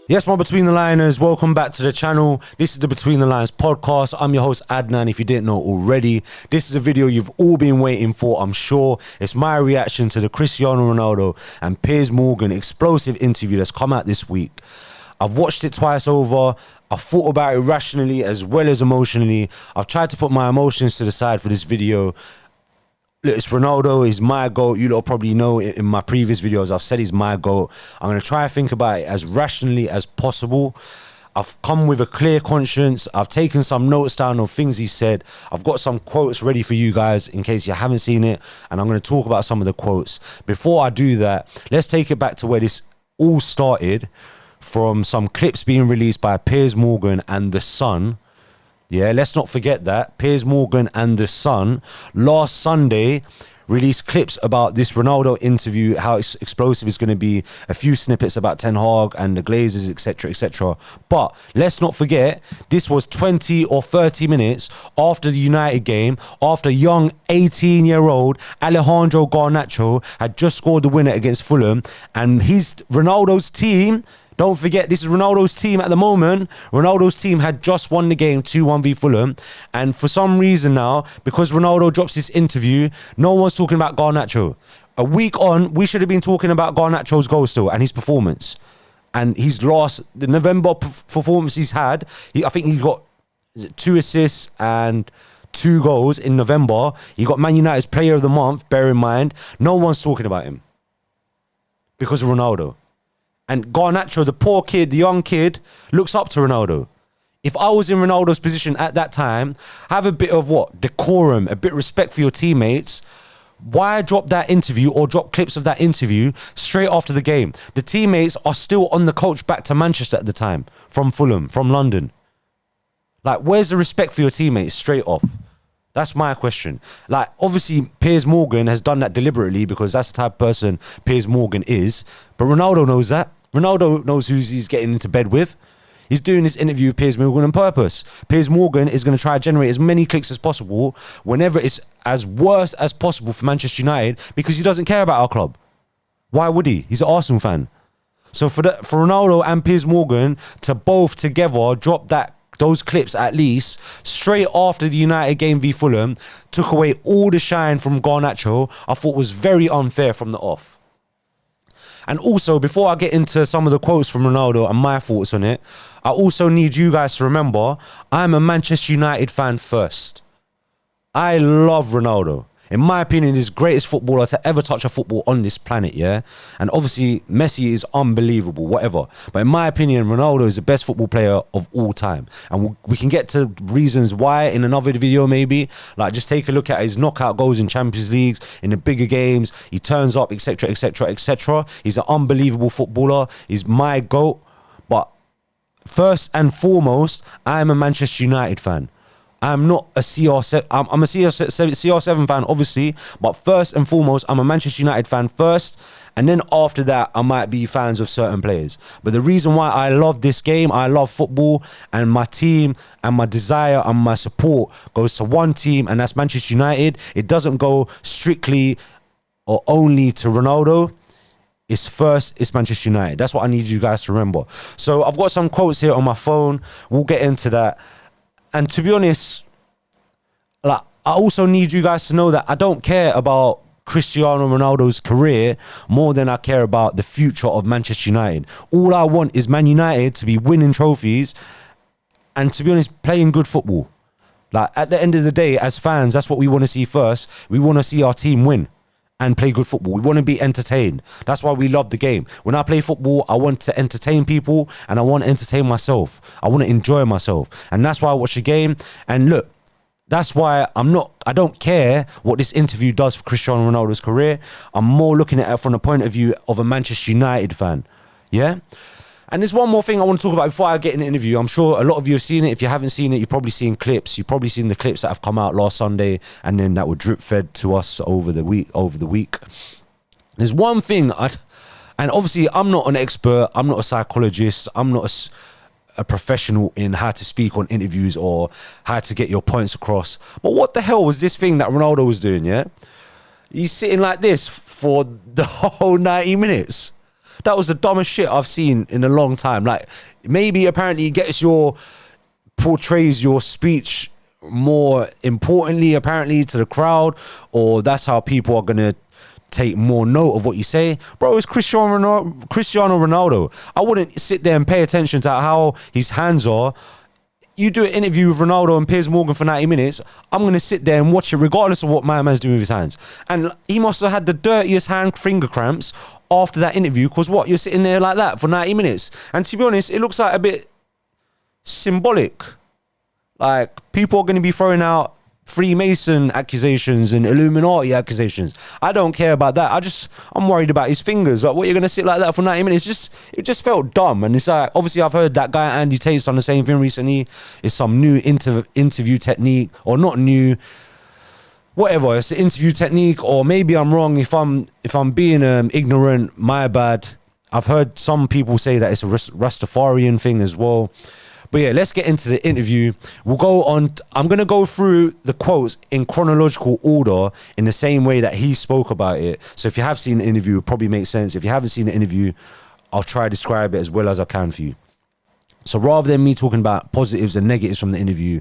Yes, my Between the Liners, welcome back to the channel. This is the Between the Lines podcast. I'm your host Adnan, if you didn't know already. This is a video you've all been waiting for, I'm sure. It's my reaction to the Cristiano Ronaldo and Piers Morgan explosive interview that's come out this week. I've watched it twice over. I've thought about it rationally as well as emotionally. I've tried to put my emotions to the side for this video. Look, it's Ronaldo, he's my GOAT. You lot probably know in my previous videos, I've said he's my GOAT. I'm going to try and think about it as rationally as possible. I've come with a clear conscience. I've taken some notes down of things he said. I've got some quotes ready for you guys in case you haven't seen it. And I'm going to talk about some of the quotes. Before I do that, let's take it back to where this all started, from some clips being released by Piers Morgan and The Sun. Yeah, let's not forget that. Piers Morgan and The Sun last Sunday released clips about this Ronaldo interview, how explosive it's going to be, a few snippets about Ten Hag and the Glazers, etc., etc. But let's not forget, this was 20 or 30 minutes after the United game, after young 18-year-old Alejandro Garnacho had just scored the winner against Fulham, and Ronaldo's team. Don't forget, this is Ronaldo's team at the moment. Ronaldo's team had just won the game 2-1 v Fulham. And for some reason now, because Ronaldo drops this interview, no one's talking about Garnacho. A week on, we should have been talking about Garnacho's goal still and his performance. And the November performance he's had, I think he got 2 assists and 2 goals in November. He got Man United's Player of the Month, bear in mind. No one's talking about him because of Ronaldo. And Garnacho, the poor kid, the young kid, looks up to Ronaldo. If I was in Ronaldo's position at that time, have a bit of decorum, a bit of respect for your teammates. Why drop that interview or drop clips of that interview straight after the game? The teammates are still on the coach back to Manchester at the time, from Fulham, from London. Like, where's the respect for your teammates straight off? That's my question. Like, obviously, Piers Morgan has done that deliberately because that's the type of person Piers Morgan is. But Ronaldo knows that. Ronaldo knows who he's getting into bed with. He's doing this interview with Piers Morgan on purpose. Piers Morgan is going to try to generate as many clicks as possible whenever it's as worse as possible for Manchester United, because he doesn't care about our club. Why would he? He's an Arsenal fan. So for Ronaldo and Piers Morgan to both together drop those clips at least straight after the United game v Fulham took away all the shine from Garnacho, I thought was very unfair from the off. And also, before I get into some of the quotes from Ronaldo and my thoughts on it, I also need you guys to remember, I'm a Manchester United fan first. I love Ronaldo. In my opinion, he's the greatest footballer to ever touch a football on this planet, yeah? And obviously, Messi is unbelievable, whatever. But in my opinion, Ronaldo is the best football player of all time. And we can get to reasons why in another video, maybe. Like, just take a look at his knockout goals in Champions Leagues, in the bigger games. He turns up, etc., etc., etc. He's an unbelievable footballer. He's my GOAT. But first and foremost, I am a Manchester United fan. I'm not a CR7. I'm a CR7 fan, obviously, but first and foremost, I'm a Manchester United fan first, and then after that, I might be fans of certain players. But the reason why I love this game, I love football, and my team and my desire and my support goes to one team, and that's Manchester United. It doesn't go strictly or only to Ronaldo. It's Manchester United. That's what I need you guys to remember. So I've got some quotes here on my phone. We'll get into that. And to be honest, like, I also need you guys to know that I don't care about Cristiano Ronaldo's career more than I care about the future of Manchester United. All I want is Man United to be winning trophies and, to be honest, playing good football. Like, at the end of the day, as fans, that's what we want to see first. We want to see our team win and play good football. We want to be entertained. That's why we love the game. When I play football, I want to entertain people and I want to entertain myself. I want to enjoy myself. And that's why I watch the game. And look, that's why I don't care what this interview does for Cristiano Ronaldo's career. I'm more looking at it from the point of view of a Manchester United fan. Yeah? And there's one more thing I want to talk about before I get in the interview. I'm sure a lot of you have seen it. If you haven't seen it, you've probably seen clips. You've probably seen the clips that have come out last Sunday and then that were drip fed to us over the week. There's one thing and obviously I'm not an expert. I'm not a psychologist. I'm not a professional in how to speak on interviews or how to get your points across. But what the hell was this thing that Ronaldo was doing, yeah? He's sitting like this for the whole 90 minutes. That was the dumbest shit I've seen in a long time. Like, maybe apparently it portrays your speech more importantly, apparently, to the crowd, or that's how people are going to take more note of what you say. Bro, it's Cristiano Ronaldo. I wouldn't sit there and pay attention to how his hands are. You do an interview with Ronaldo and Piers Morgan for 90 minutes, I'm going to sit there and watch it regardless of what my man's doing with his hands. And he must have had the dirtiest finger cramps after that interview, because what, you're sitting there like that for 90 minutes. And to be honest, it looks like a bit symbolic. Like, people are going to be throwing out Freemason accusations and Illuminati accusations. I don't care about that. I'm worried about his fingers. Like, what, you're going to sit like that for 90 minutes? It just felt dumb. And it's like, obviously I've heard that guy Andy Tate's done the same thing recently. It's some new interview technique, or not new, whatever. It's an interview technique, or maybe I'm wrong. If I'm being ignorant, my bad. I've heard some people say that it's a Rastafarian thing as well. But yeah, let's get into the interview. We'll go on. I'm going to go through the quotes in chronological order in the same way that he spoke about it. So if you have seen the interview, it probably makes sense. If you haven't seen the interview, I'll try to describe it as well as I can for you. So rather than me talking about positives and negatives from the interview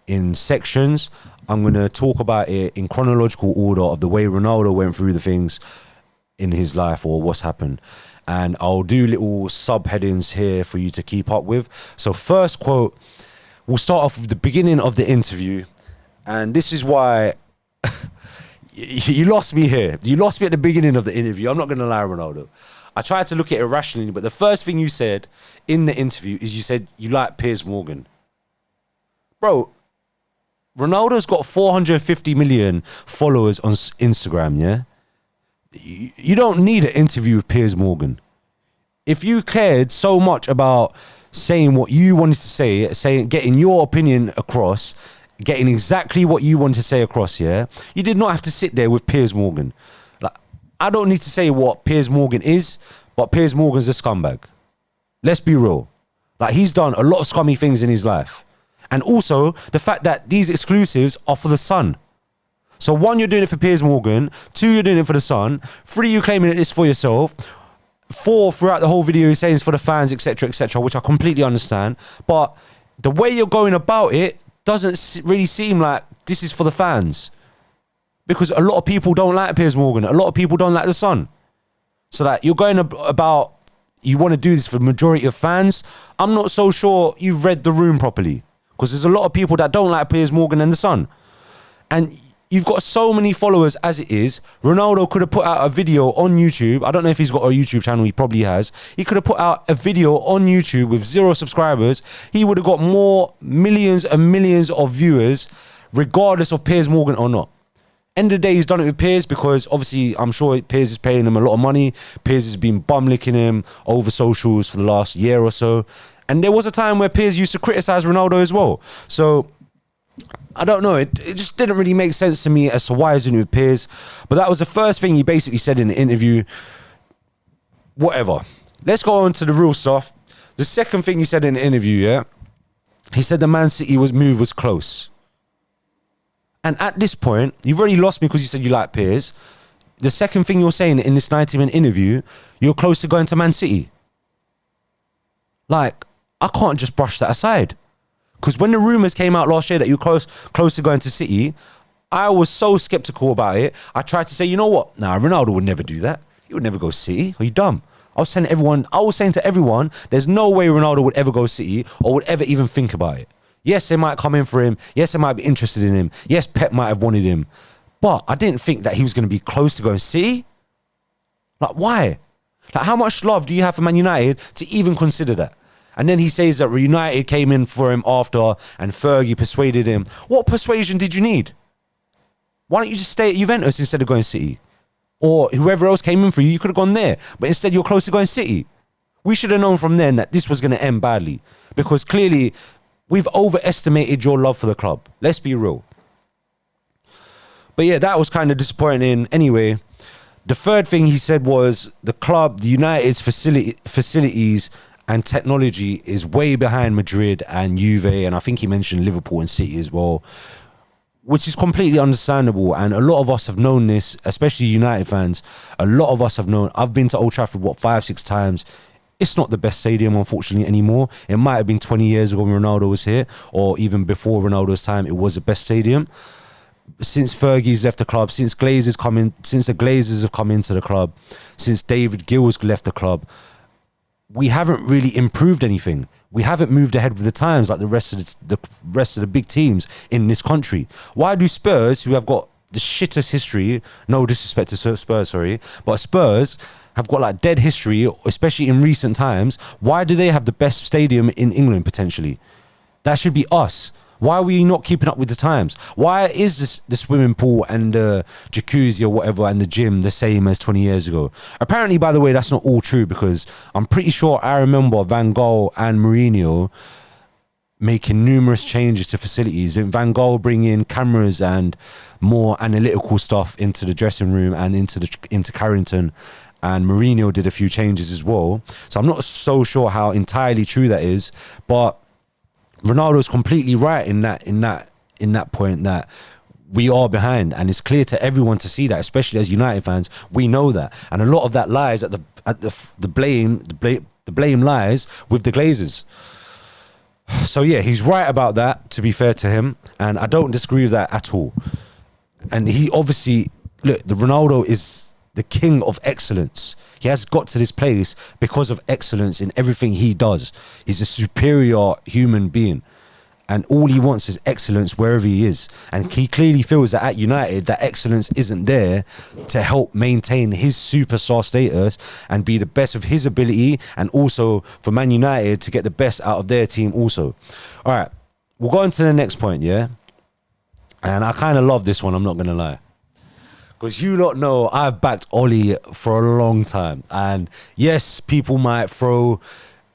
in sections, I'm going to talk about it in chronological order of the way Ronaldo went through the things in his life, or what's happened. And I'll do little subheadings here for you to keep up with. So first quote, we'll start off with the beginning of the interview. And this is why you lost me here. You lost me at the beginning of the interview. I'm not going to lie, Ronaldo. I tried to look at it rationally, but the first thing you said in the interview is you said you like Piers Morgan. Bro, Ronaldo's got 450 million followers on Instagram, yeah? You don't need an interview with Piers Morgan. If you cared so much about saying what you wanted to say, getting your opinion across, getting exactly what you wanted to say across, yeah, you did not have to sit there with Piers Morgan. Like, I don't need to say what Piers Morgan is, but Piers Morgan's a scumbag. Let's be real. Like, he's done a lot of scummy things in his life. And also, the fact that these exclusives are for the Sun. So 1, you're doing it for Piers Morgan. 2, you're doing it for the Sun. 3, you're claiming it is for yourself. 4, throughout the whole video, you're saying it's for the fans, etc., which I completely understand. But the way you're going about it doesn't really seem like this is for the fans. Because a lot of people don't like Piers Morgan. A lot of people don't like the Sun. So that you're going about, you want to do this for the majority of fans. I'm not so sure you've read the room properly. Because there's a lot of people that don't like Piers Morgan and the Sun. And you've got so many followers as it is. Ronaldo could have put out a video on YouTube. I don't know if he's got a YouTube channel. He probably has. He could have put out a video on YouTube with 0 subscribers. He would have got more millions and millions of viewers, regardless of Piers Morgan or not. End of the day, he's done it with Piers because obviously I'm sure Piers is paying him a lot of money. Piers has been bum licking him over socials for the last year or so. And there was a time where Piers used to criticize Ronaldo as well. So I don't know. It just didn't really make sense to me as to why he's doing it with Piers. But that was the first thing he basically said in the interview. Whatever. Let's go on to the real stuff. The second thing he said in the interview, yeah, he said the Man City move was close. And at this point, you've already lost me because you said you like Piers. The second thing you're saying in this 90-minute interview, you're close to going to Man City. Like, I can't just brush that aside. Because when the rumours came out last year that you're close to going to City, I was so sceptical about it. I tried to say, you know what? Nah, Ronaldo would never do that. He would never go City. Are you dumb? I was saying to everyone, there's no way Ronaldo would ever go City or would ever even think about it. Yes, they might come in for him. Yes, they might be interested in him. Yes, Pep might have wanted him. But I didn't think that he was going to be close to going City. Like, why? Like, how much love do you have for Man United to even consider that? And then he says that United came in for him after and Fergie persuaded him. What persuasion did you need? Why don't you just stay at Juventus instead of going City? Or whoever else came in for you, you could have gone there. But instead you're close to going City. We should have known from then that this was going to end badly. Because clearly we've overestimated your love for the club. Let's be real. But yeah, that was kind of disappointing. Anyway, the third thing he said was the club, the United's facilities and technology is way behind Madrid and Juve, and I think he mentioned Liverpool and City as well, which is completely understandable. And a lot of us have known this, especially United fans. A lot of us have known. I've been to Old Trafford, 5-6 times. It's not the best stadium, unfortunately, anymore. It might have been 20 years ago when Ronaldo was here, or even before Ronaldo's time, it was the best stadium. Since Fergie's left the club, since the Glazers have come into the club, since David Gill's left the club, we haven't really improved anything. We haven't moved ahead with the times like the rest of the big teams in this country. Why do Spurs, who have got the shittest history, no disrespect to Spurs, sorry, but Spurs have got like dead history, especially in recent times, why do they have the best stadium in England potentially? That should be us. Why are we not keeping up with the times? Why is the swimming pool and the jacuzzi or whatever and the gym the same as 20 years ago? Apparently, by the way, that's not all true, because I'm pretty sure I remember Van Gaal and Mourinho making numerous changes to facilities. And Van Gaal bringing in cameras and more analytical stuff into the dressing room and into Carrington. And Mourinho did a few changes as well. So I'm not so sure how entirely true that is, but Ronaldo's completely right in that point that we are behind, and it's clear to everyone to see that, especially as United fans. We know that, and a lot of that lies at the blame lies with the Glazers. So yeah, he's right about that, to be fair to him, and I don't disagree with that at all. And he obviously, look, the Ronaldo is the king of excellence. He has got to this place because of excellence in everything he does. He's a superior human being, and all he wants is excellence wherever he is. And he clearly feels that at United, that excellence isn't there to help maintain his superstar status and be the best of his ability, and also for Man United to get the best out of their team also. All right, we'll go on to the next point, yeah? And I kind of love this one, I'm not going to lie. Because you lot know I've backed Ole for a long time. And yes, people might throw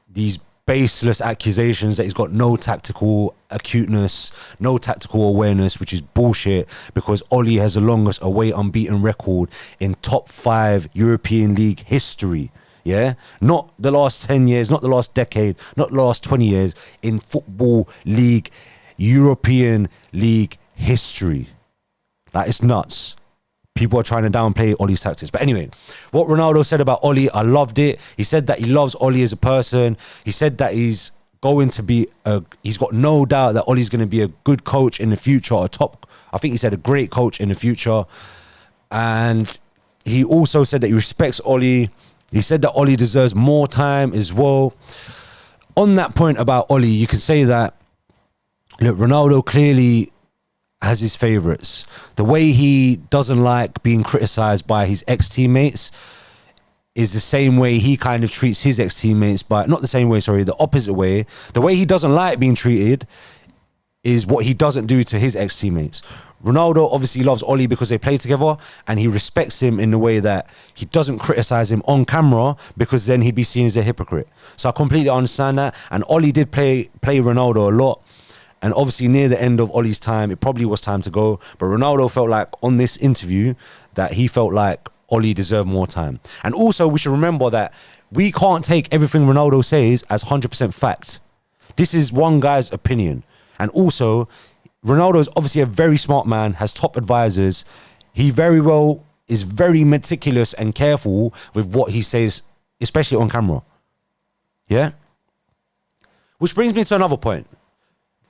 these baseless accusations that he's got no tactical acuteness, no tactical awareness, which is bullshit, because Ole has the longest away unbeaten record in top 5 European League history. Yeah? Not the last 10 years, not the last decade, not the last 20 years, in Football League, European League history. Like, it's nuts. People are trying to downplay Ole's tactics. But anyway, what Ronaldo said about Ole, I loved it. He said that he loves Ole as a person. He said that he's got no doubt that Ole's going to be a good coach in the future, I think he said a great coach in the future. And he also said that he respects Ole. He said that Ole deserves more time as well. On that point about Ole, you can say that, look, Ronaldo clearly has his favourites. The way he doesn't like being criticised by his ex-teammates is the same way he kind of treats his ex-teammates, but not the same way, sorry, the opposite way. The way he doesn't like being treated is what he doesn't do to his ex-teammates. Ronaldo obviously loves Ole because they play together, and he respects him in the way that he doesn't criticise him on camera, because then he'd be seen as a hypocrite. So I completely understand that. And Ole did play Ronaldo a lot. And obviously near the end of Ole's time, it probably was time to go. But Ronaldo felt like on this interview that he felt like Ole deserved more time. And also we should remember that we can't take everything Ronaldo says as 100% fact. This is one guy's opinion. And also, Ronaldo is obviously a very smart man, has top advisors. He very well is very meticulous and careful with what he says, especially on camera. Yeah? Which brings me to another point.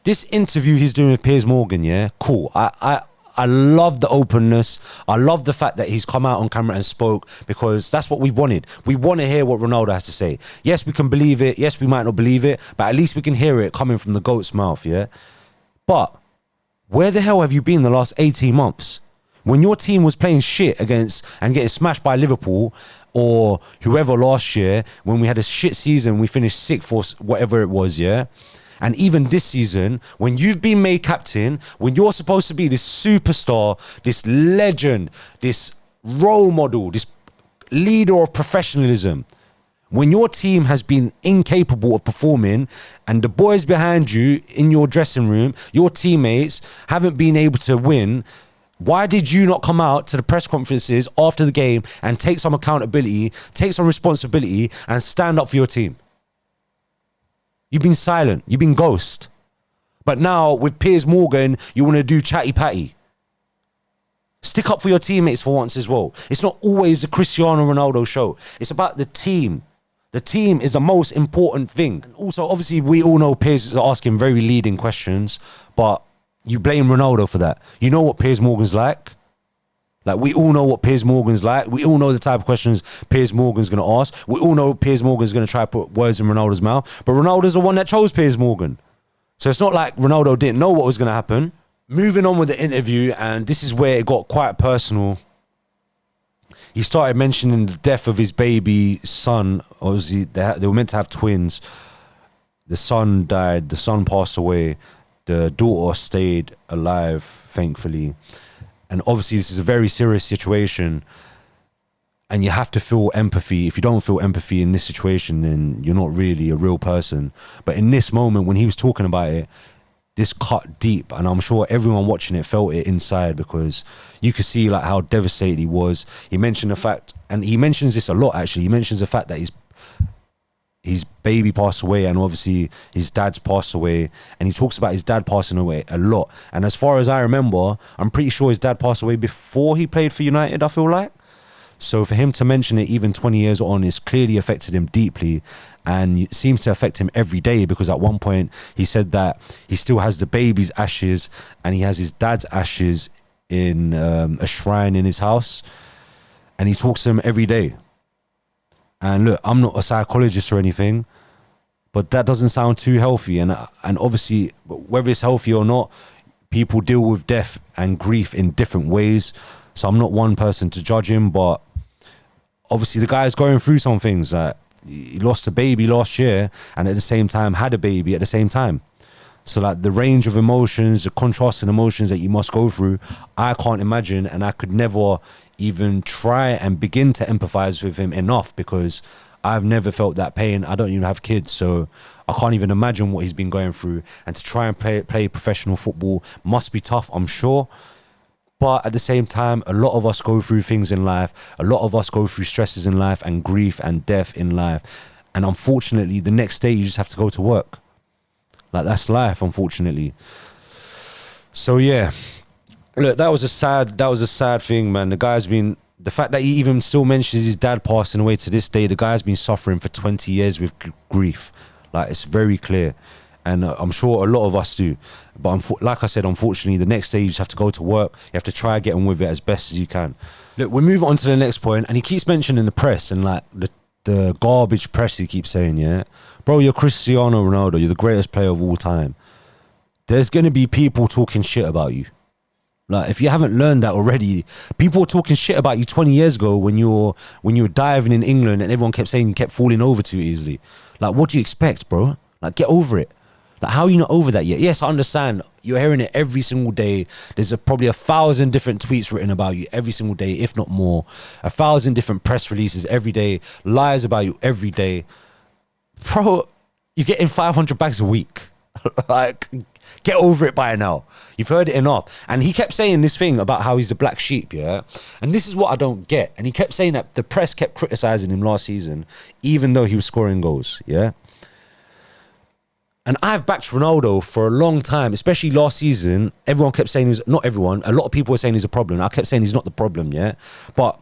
This interview he's doing with Piers Morgan, yeah, cool. I love the openness. I love the fact that he's come out on camera and spoke, because that's what we wanted. We want to hear what Ronaldo has to say. Yes, we can believe it. Yes, we might not believe it, but at least we can hear it coming from the goat's mouth, yeah? But where the hell have you been the last 18 months? When your team was playing shit against and getting smashed by Liverpool or whoever last year, when we had a shit season, we finished 6th or whatever it was, yeah? And even this season, when you've been made captain, when you're supposed to be this superstar, this legend, this role model, this leader of professionalism, when your team has been incapable of performing, and the boys behind you in your dressing room, your teammates, haven't been able to win, why did you not come out to the press conferences after the game and take some accountability, take some responsibility, and stand up for your team? You've been silent. You've been ghost. But now with Piers Morgan, you want to do chatty patty. Stick up for your teammates for once as well. It's not always the Cristiano Ronaldo show. It's about the team. The team is the most important thing. And also, obviously, we all know Piers is asking very leading questions, but you blame Ronaldo for that. You know what Piers Morgan's like. Like, we all know what Piers Morgan's like. We all know the type of questions Piers Morgan's going to ask. We all know Piers Morgan's going to try to put words in Ronaldo's mouth. But Ronaldo's the one that chose Piers Morgan. So it's not like Ronaldo didn't know what was going to happen. Moving on with the interview, and this is where it got quite personal. He started mentioning the death of his baby son. Obviously, they were meant to have twins. The son died. The son passed away. The daughter stayed alive, thankfully. And obviously, this is a very serious situation. And you have to feel empathy. If you don't feel empathy in this situation, then you're not really a real person. But in this moment, when he was talking about it, this cut deep, and I'm sure everyone watching it felt it inside, because you could see like how devastated he was. He mentioned the fact, and he mentions this a lot actually, he mentions the fact that his baby passed away, and obviously his dad's passed away, and he talks about his dad passing away a lot. And as far as I remember, I'm pretty sure his dad passed away before he played for United, I feel like. So for him to mention it even 20 years on, it's clearly affected him deeply, and it seems to affect him every day, because at one point he said that he still has the baby's ashes and he has his dad's ashes in a shrine in his house, and he talks to them every day. And look, I'm not a psychologist or anything, but that doesn't sound too healthy. And obviously, whether it's healthy or not, people deal with death and grief in different ways. So I'm not one person to judge him, but obviously the guy's going through some things. He lost a baby last year, and at the same time had a baby at the same time. So like the range of emotions, the contrasting emotions that you must go through, I can't imagine, and I could never even try and begin to empathize with him enough, because I've never felt that pain. I don't even have kids, so I can't even imagine what he's been going through. And to try and play professional football must be tough, I'm sure. But at the same time, a lot of us go through things in life. A lot of us go through stresses in life and grief and death in life. And unfortunately, the next day you just have to go to work. Like, that's life, unfortunately. So yeah, look, that was a sad thing, man. The fact that he even still mentions his dad passing away to this day, the guy's been suffering for 20 years with grief. Like, it's very clear. And I'm sure a lot of us do. But like I said, unfortunately, the next day you just have to go to work. You have to try and get on with it as best as you can. Look, we move on to the next point, and he keeps mentioning the press and like the garbage press he keeps saying, yeah? Bro, you're Cristiano Ronaldo. You're the greatest player of all time. There's going to be people talking shit about you. Like, if you haven't learned that already, people were talking shit about you 20 years ago when you were diving in England, and everyone kept saying you kept falling over too easily. Like, what do you expect, bro? Like, get over it. Like, how are you not over that yet? Yes, I understand. You're hearing it every single day. There's probably 1,000 different tweets written about you every single day, if not more. 1,000 different press releases every day. Lies about you every day. Bro, you're getting 500 bags a week. Like, get over it by now. You've heard it enough. And he kept saying this thing about how he's the black sheep, yeah? And this is what I don't get. And he kept saying that the press kept criticizing him last season, even though he was scoring goals, yeah? And I've backed Ronaldo for a long time, especially last season. Everyone kept saying not everyone, a lot of people were saying he's a problem. I kept saying he's not the problem, yeah? But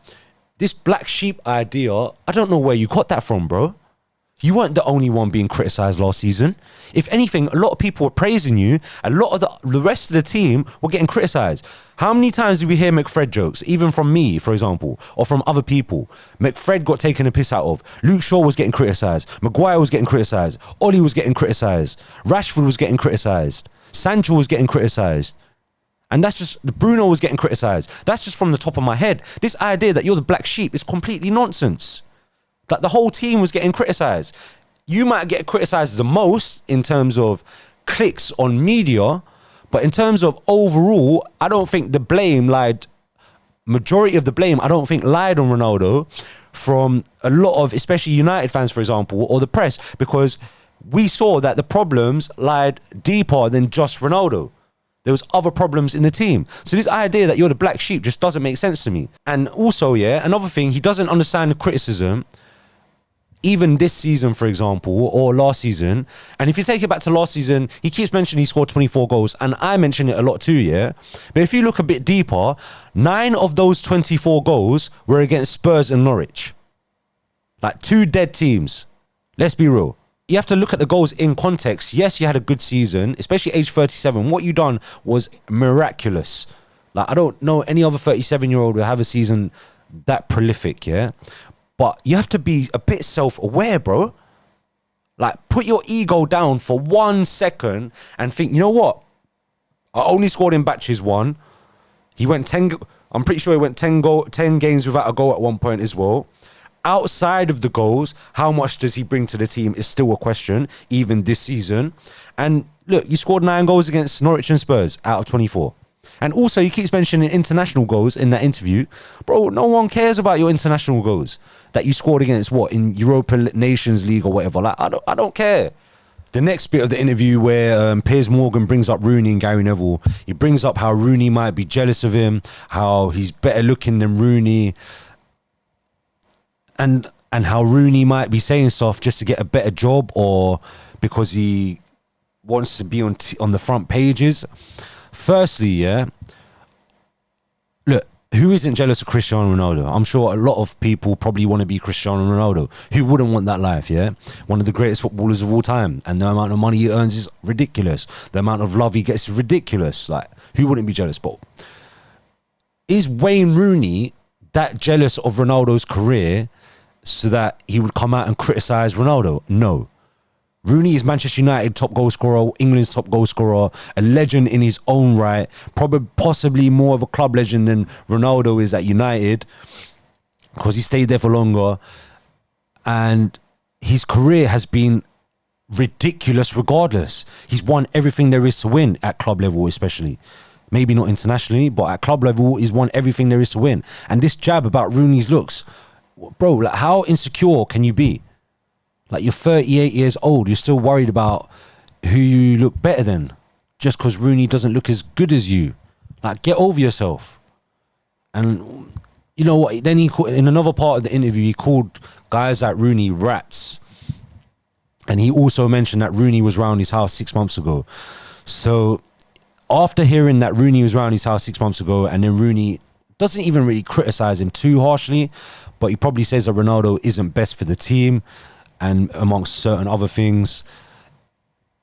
this black sheep idea, I don't know where you got that from, bro. You weren't the only one being criticised last season. If anything, a lot of people were praising you. A lot of the rest of the team were getting criticised. How many times did we hear McFred jokes, even from me, for example, or from other people? McFred got taken a piss out of. Luke Shaw was getting criticised. Maguire was getting criticised. Ollie was getting criticised. Rashford was getting criticised. Sancho was getting criticised. And that's just, Bruno was getting criticised. That's just from the top of my head. This idea that you're the black sheep is completely nonsense. Like, the whole team was getting criticised. You might get criticised the most in terms of clicks on media, but in terms of overall, I don't think the blame majority of the blame, I don't think lied on Ronaldo from a lot of, especially United fans, for example, or the press, because we saw that the problems lied deeper than just Ronaldo. There was other problems in the team. So this idea that you're the black sheep just doesn't make sense to me. And also, yeah, another thing, he doesn't understand the criticism. even this season, for example, or last season, and if you take it back to last season, he keeps mentioning he scored 24 goals, and I mention it a lot too, yeah? But if you look a bit deeper, 9 of those 24 goals were against Spurs and Norwich. Like 2 dead teams. Let's be real. You have to look at the goals in context. Yes, you had a good season, especially age 37. What you done was miraculous. Like, I don't know any other 37-year-old who have a season that prolific, yeah? But you have to be a bit self-aware, bro. Like, put your ego down for 1 second and think, you know what? I only scored in batches 1. He went 10... I'm pretty sure he went 10 games without a goal at one point as well. Outside of the goals, how much does he bring to the team is still a question, even this season. And look, you scored 9 goals against Norwich and Spurs out of 24. And also, he keeps mentioning international goals in that interview. Bro, no one cares about your international goals that you scored against what in Europa Nations League or whatever. Like, I don't care. The next bit of the interview where Piers Morgan brings up Rooney and Gary Neville, he brings up how Rooney might be jealous of him, how he's better looking than Rooney, and how Rooney might be saying stuff just to get a better job or because he wants to be on the front pages. Firstly, yeah, look, who isn't jealous of Cristiano Ronaldo? I'm sure a lot of people probably want to be Cristiano Ronaldo. Who wouldn't want that life, yeah? One of the greatest footballers of all time. And the amount of money he earns is ridiculous. The amount of love he gets is ridiculous. Like, who wouldn't be jealous? But is Wayne Rooney that jealous of Ronaldo's career so that he would come out and criticise Ronaldo? No. Rooney is Manchester United top goal scorer, England's top goal scorer, a legend in his own right, probably possibly more of a club legend than Ronaldo is at United because he stayed there for longer, and his career has been ridiculous regardless. He's won everything there is to win at club level, especially. Maybe not internationally, but at club level, he's won everything there is to win. And this jab about Rooney's looks, bro, like, how insecure can you be? Like, you're 38 years old, you're still worried about who you look better than just because Rooney doesn't look as good as you. Like, get over yourself. And you know what? Then he called, in another part of the interview, he called guys like Rooney rats. And he also mentioned that Rooney was round his house 6 months ago. So after hearing that Rooney was round his house 6 months ago, and then Rooney doesn't even really criticise him too harshly, but he probably says that Ronaldo isn't best for the team, and amongst certain other things.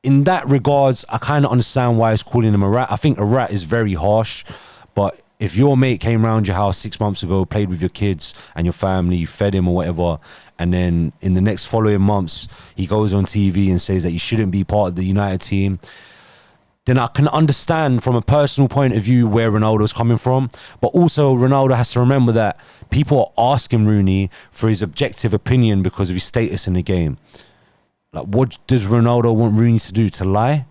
In that regards, I kind of understand why he's calling him a rat. I think a rat is very harsh, but if your mate came round your house 6 months ago, played with your kids and your family, you fed him or whatever, and then in the next following months, he goes on TV and says that you shouldn't be part of the United team, then I can understand from a personal point of view where Ronaldo's coming from. But also, Ronaldo has to remember that people are asking Rooney for his objective opinion because of his status in the game. Like, what does Ronaldo want Rooney to do? To lie?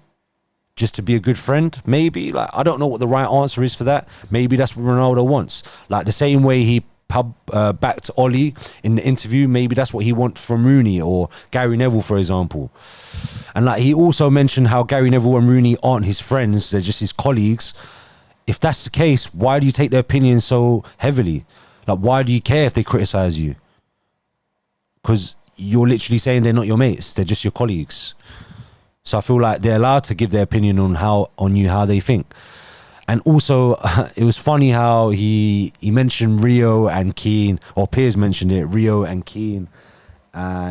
Just to be a good friend? Maybe. Like, I don't know what the right answer is for that. Maybe that's what Ronaldo wants. Like, the same way he backed Ole in the interview, maybe that's what he wants from Rooney or Gary Neville, for example. And like, he also mentioned how Gary Neville and Rooney aren't his friends, they're just his colleagues. If that's the case, why do you take their opinion so heavily? Like, why do you care if they criticise you? Because you're literally saying they're not your mates, they're just your colleagues. So I feel like they're allowed to give their opinion on you how they think. And also, it was funny how he mentioned Rio and Keane, or Piers mentioned it, Rio and Keane.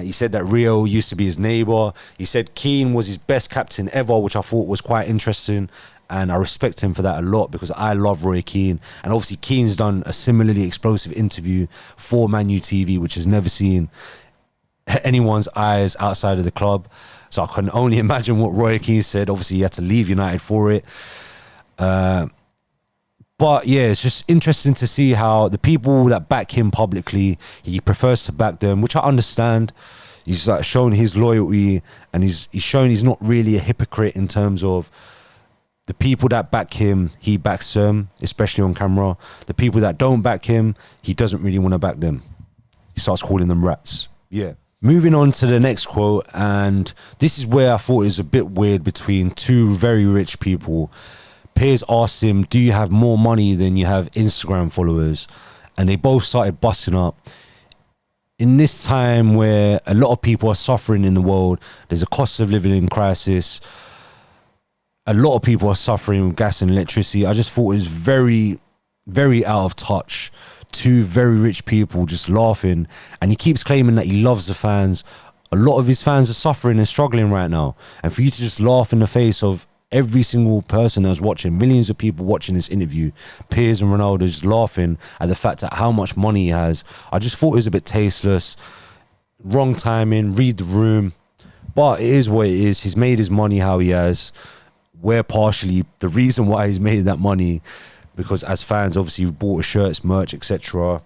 He said that Rio used to be his neighbour. He said Keane was his best captain ever, which I thought was quite interesting. And I respect him for that a lot because I love Roy Keane. And obviously Keane's done a similarly explosive interview for Man Utd, which has never seen anyone's eyes outside of the club. So I can only imagine what Roy Keane said. Obviously, he had to leave United for it. But yeah, it's just interesting to see how the people that back him publicly, he prefers to back them, which I understand. He's like shown his loyalty, and he's shown he's not really a hypocrite in terms of the people that back him, he backs them, especially on camera. The people that don't back him, he doesn't really want to back them. He starts calling them rats. Yeah. Moving on to the next quote, and this is where I thought it was a bit weird between two very rich people. Piers asked him, do you have more money than you have Instagram followers? And they both started busting up. in this time where a lot of people are suffering in the world, there's a cost of living crisis. A lot of people are suffering with gas and electricity. I just thought it was very, very out of touch. Two very rich people just laughing, and he keeps claiming that he loves the fans. A lot of his fans are suffering and struggling right now, and for you to just laugh in the face of every single person that's watching, millions of people watching this interview, Piers and Ronaldo just laughing at the fact that how much money he has, I just thought it was a bit tasteless. Wrong timing, read the room, but it is what it is. He's made his money how he has. We're partially the reason why he's made that money, because as fans, obviously, you've bought shirts, merch, etc.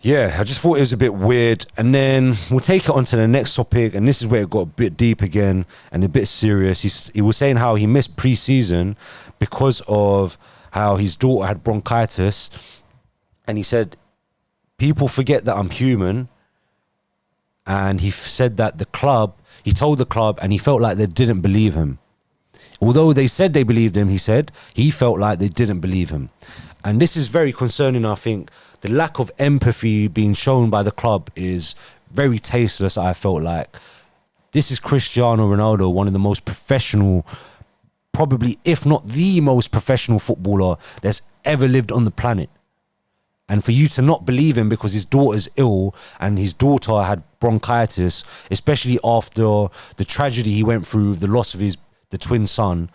Yeah, I just thought it was a bit weird. And then we'll take it on to the next topic, and this is where it got a bit deep again and a bit serious. He was saying how he missed pre-season because of how his daughter had bronchitis, and he said, people forget that I'm human. And he said that he told the club, and he felt like they didn't believe him. Although they said they believed him, he said, he felt like they didn't believe him. And this is very concerning, I think. The lack of empathy being shown by the club is very tasteless, I felt like. This is Cristiano Ronaldo, one of the most professional, probably, if not the most professional footballer that's ever lived on the planet. And for you to not believe him because his daughter's ill and his daughter had bronchitis, especially after the tragedy he went through with the loss of the twin son,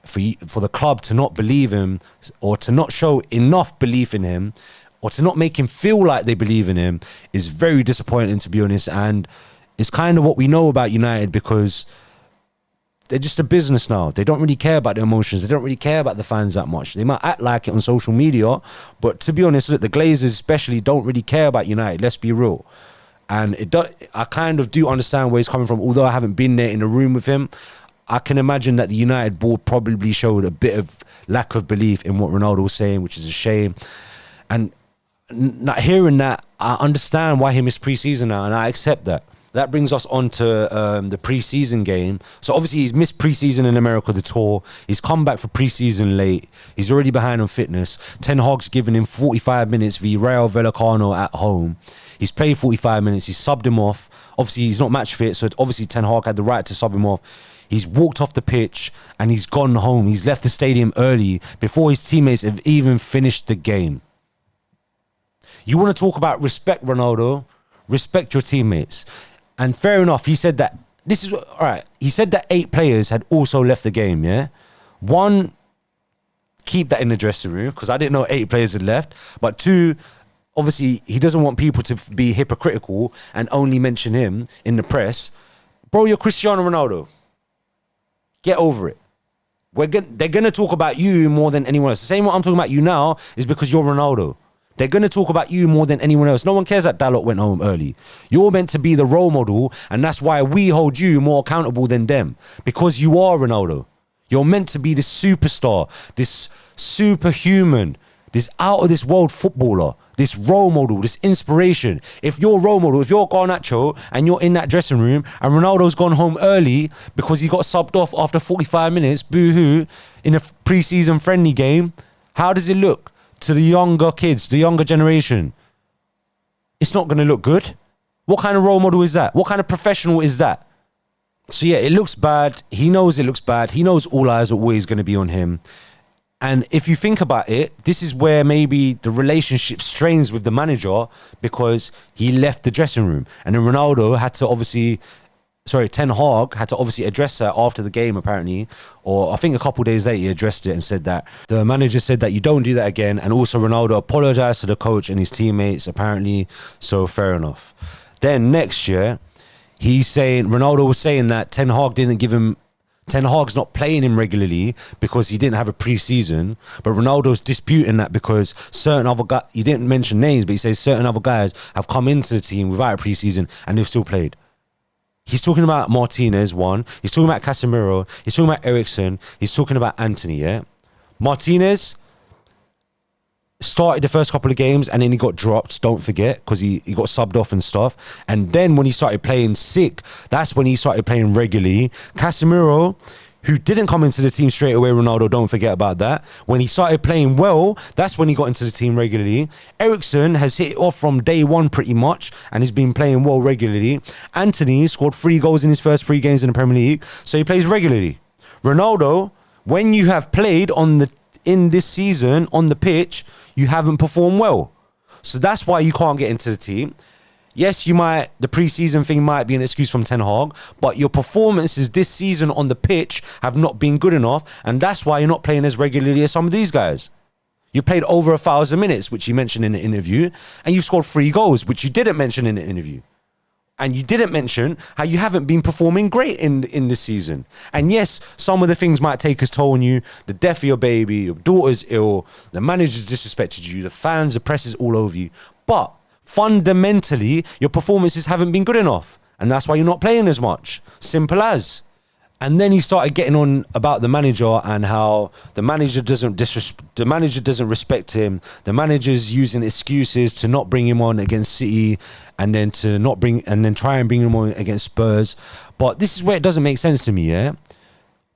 for the club to not believe him or to not show enough belief in him or to not make him feel like they believe in him is very disappointing, to be honest. And it's kind of what we know about United, because they're just a business now. They don't really care about their emotions. They don't really care about the fans that much. They might act like it on social media, but to be honest, look, the Glazers especially don't really care about United. Let's be real. And I kind of do understand where he's coming from. Although I haven't been there in a room with him, I can imagine that the United board probably showed a bit of lack of belief in what Ronaldo was saying, which is a shame. And not hearing that, I understand why he missed pre-season now, and I accept that. That brings us on to the pre-season game. So obviously he's missed pre-season in America, the tour. He's come back for pre-season late. He's already behind on fitness. Ten Hag's given him 45 minutes v Rayo Vallecano at home. He's played 45 minutes. He's subbed him off. Obviously he's not match fit, so obviously Ten Hag had the right to sub him off. He's walked off the pitch and he's gone home. He's left the stadium early before his teammates have even finished the game. You want to talk about respect, Ronaldo? Respect your teammates. And fair enough, he said that, all right, he said that 8 players had also left the game, yeah? 1, keep that in the dressing room, because I didn't know 8 players had left. But 2, obviously, he doesn't want people to be hypocritical and only mention him in the press. Bro, you're Cristiano Ronaldo. Get over it. They're going to talk about you more than anyone else. The same way I'm talking about you now is because you're Ronaldo. They're going to talk about you more than anyone else. No one cares that Dalot went home early. You're meant to be the role model, and that's why we hold you more accountable than them, because you are Ronaldo. You're meant to be this superstar, this superhuman, this out-of-this-world footballer, this role model, this inspiration. If you're role model, if you're Garnacho and you're in that dressing room and Ronaldo's gone home early because he got subbed off after 45 minutes, boo-hoo, in a pre-season friendly game, how does it look to the younger kids, the younger generation? It's not going to look good. What kind of role model is that? What kind of professional is that? So yeah, it looks bad. He knows it looks bad. He knows all eyes are always going to be on him. And if you think about it, this is where maybe the relationship strains with the manager, because he left the dressing room. And then Ronaldo had to Ten Hag had to obviously address that after the game, apparently. Or I think a couple of days later, he addressed it and said that the manager said that you don't do that again. And also Ronaldo apologized to the coach and his teammates, apparently. So fair enough. Then next year, Ronaldo was saying that Ten Hag's not playing him regularly because he didn't have a pre-season, but Ronaldo's disputing that because certain other guys, he didn't mention names, but he says certain other guys have come into the team without a pre-season and they've still played. He's talking about Martinez, one. He's talking about Casemiro. He's talking about Eriksen. He's talking about Anthony, yeah? Martinez started the first couple of games and then he got dropped, don't forget, because he got subbed off and stuff. And then when he started playing sick, that's when he started playing regularly. Casemiro, who didn't come into the team straight away. Ronaldo, don't forget about that. When he started playing well, that's when he got into the team regularly. Eriksen has hit it off from day one pretty much, and he's been playing well regularly. Anthony scored 3 goals in his first 3 games in the Premier League, so he plays regularly. Ronaldo, when you have played in this season on the pitch, you haven't performed well. So that's why you can't get into the team. Yes, the preseason thing might be an excuse from Ten Hag, but your performances this season on the pitch have not been good enough, and that's why you're not playing as regularly as some of these guys. You played over 1,000 minutes, which you mentioned in the interview, and you scored 3 goals, which you didn't mention in the interview. And you didn't mention how you haven't been performing great in this season. And yes, some of the things might take its toll on you. The death of your baby, your daughter's ill, the manager's disrespected you, the fans, the press is all over you. But fundamentally, your performances haven't been good enough. And that's why you're not playing as much. Simple as. And then he started getting on about the manager and how the manager doesn't respect him. The manager's using excuses to not bring him on against City and then try and bring him on against Spurs. But this is where it doesn't make sense to me, yeah?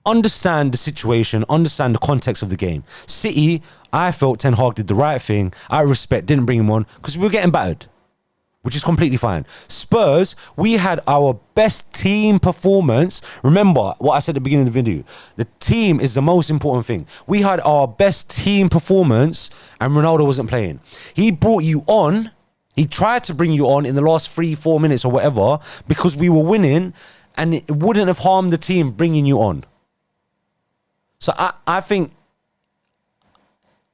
Understand the situation, understand the context of the game. City, I felt Ten Hag did the right thing. I respect, didn't bring him on because we were getting battered, which is completely fine. Spurs, we had our best team performance. Remember what I said at the beginning of the video. The team is the most important thing. We had our best team performance and Ronaldo wasn't playing. He brought you on. He tried to bring you on in the last 3-4 minutes or whatever because we were winning, and it wouldn't have harmed the team bringing you on. So I think,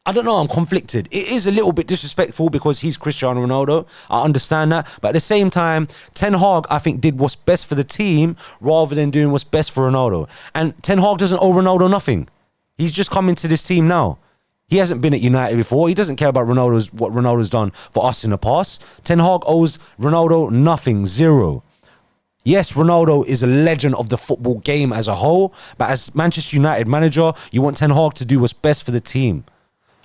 I don't know, I'm conflicted. It is a little bit disrespectful because he's Cristiano Ronaldo. I understand that. But at the same time, Ten Hag, I think, did what's best for the team rather than doing what's best for Ronaldo. And Ten Hag doesn't owe Ronaldo nothing. He's just come into this team now. He hasn't been at United before. He doesn't care about what Ronaldo's done for us in the past. Ten Hag owes Ronaldo nothing, 0. Yes, Ronaldo is a legend of the football game as a whole, but as Manchester United manager, you want Ten Hag to do what's best for the team.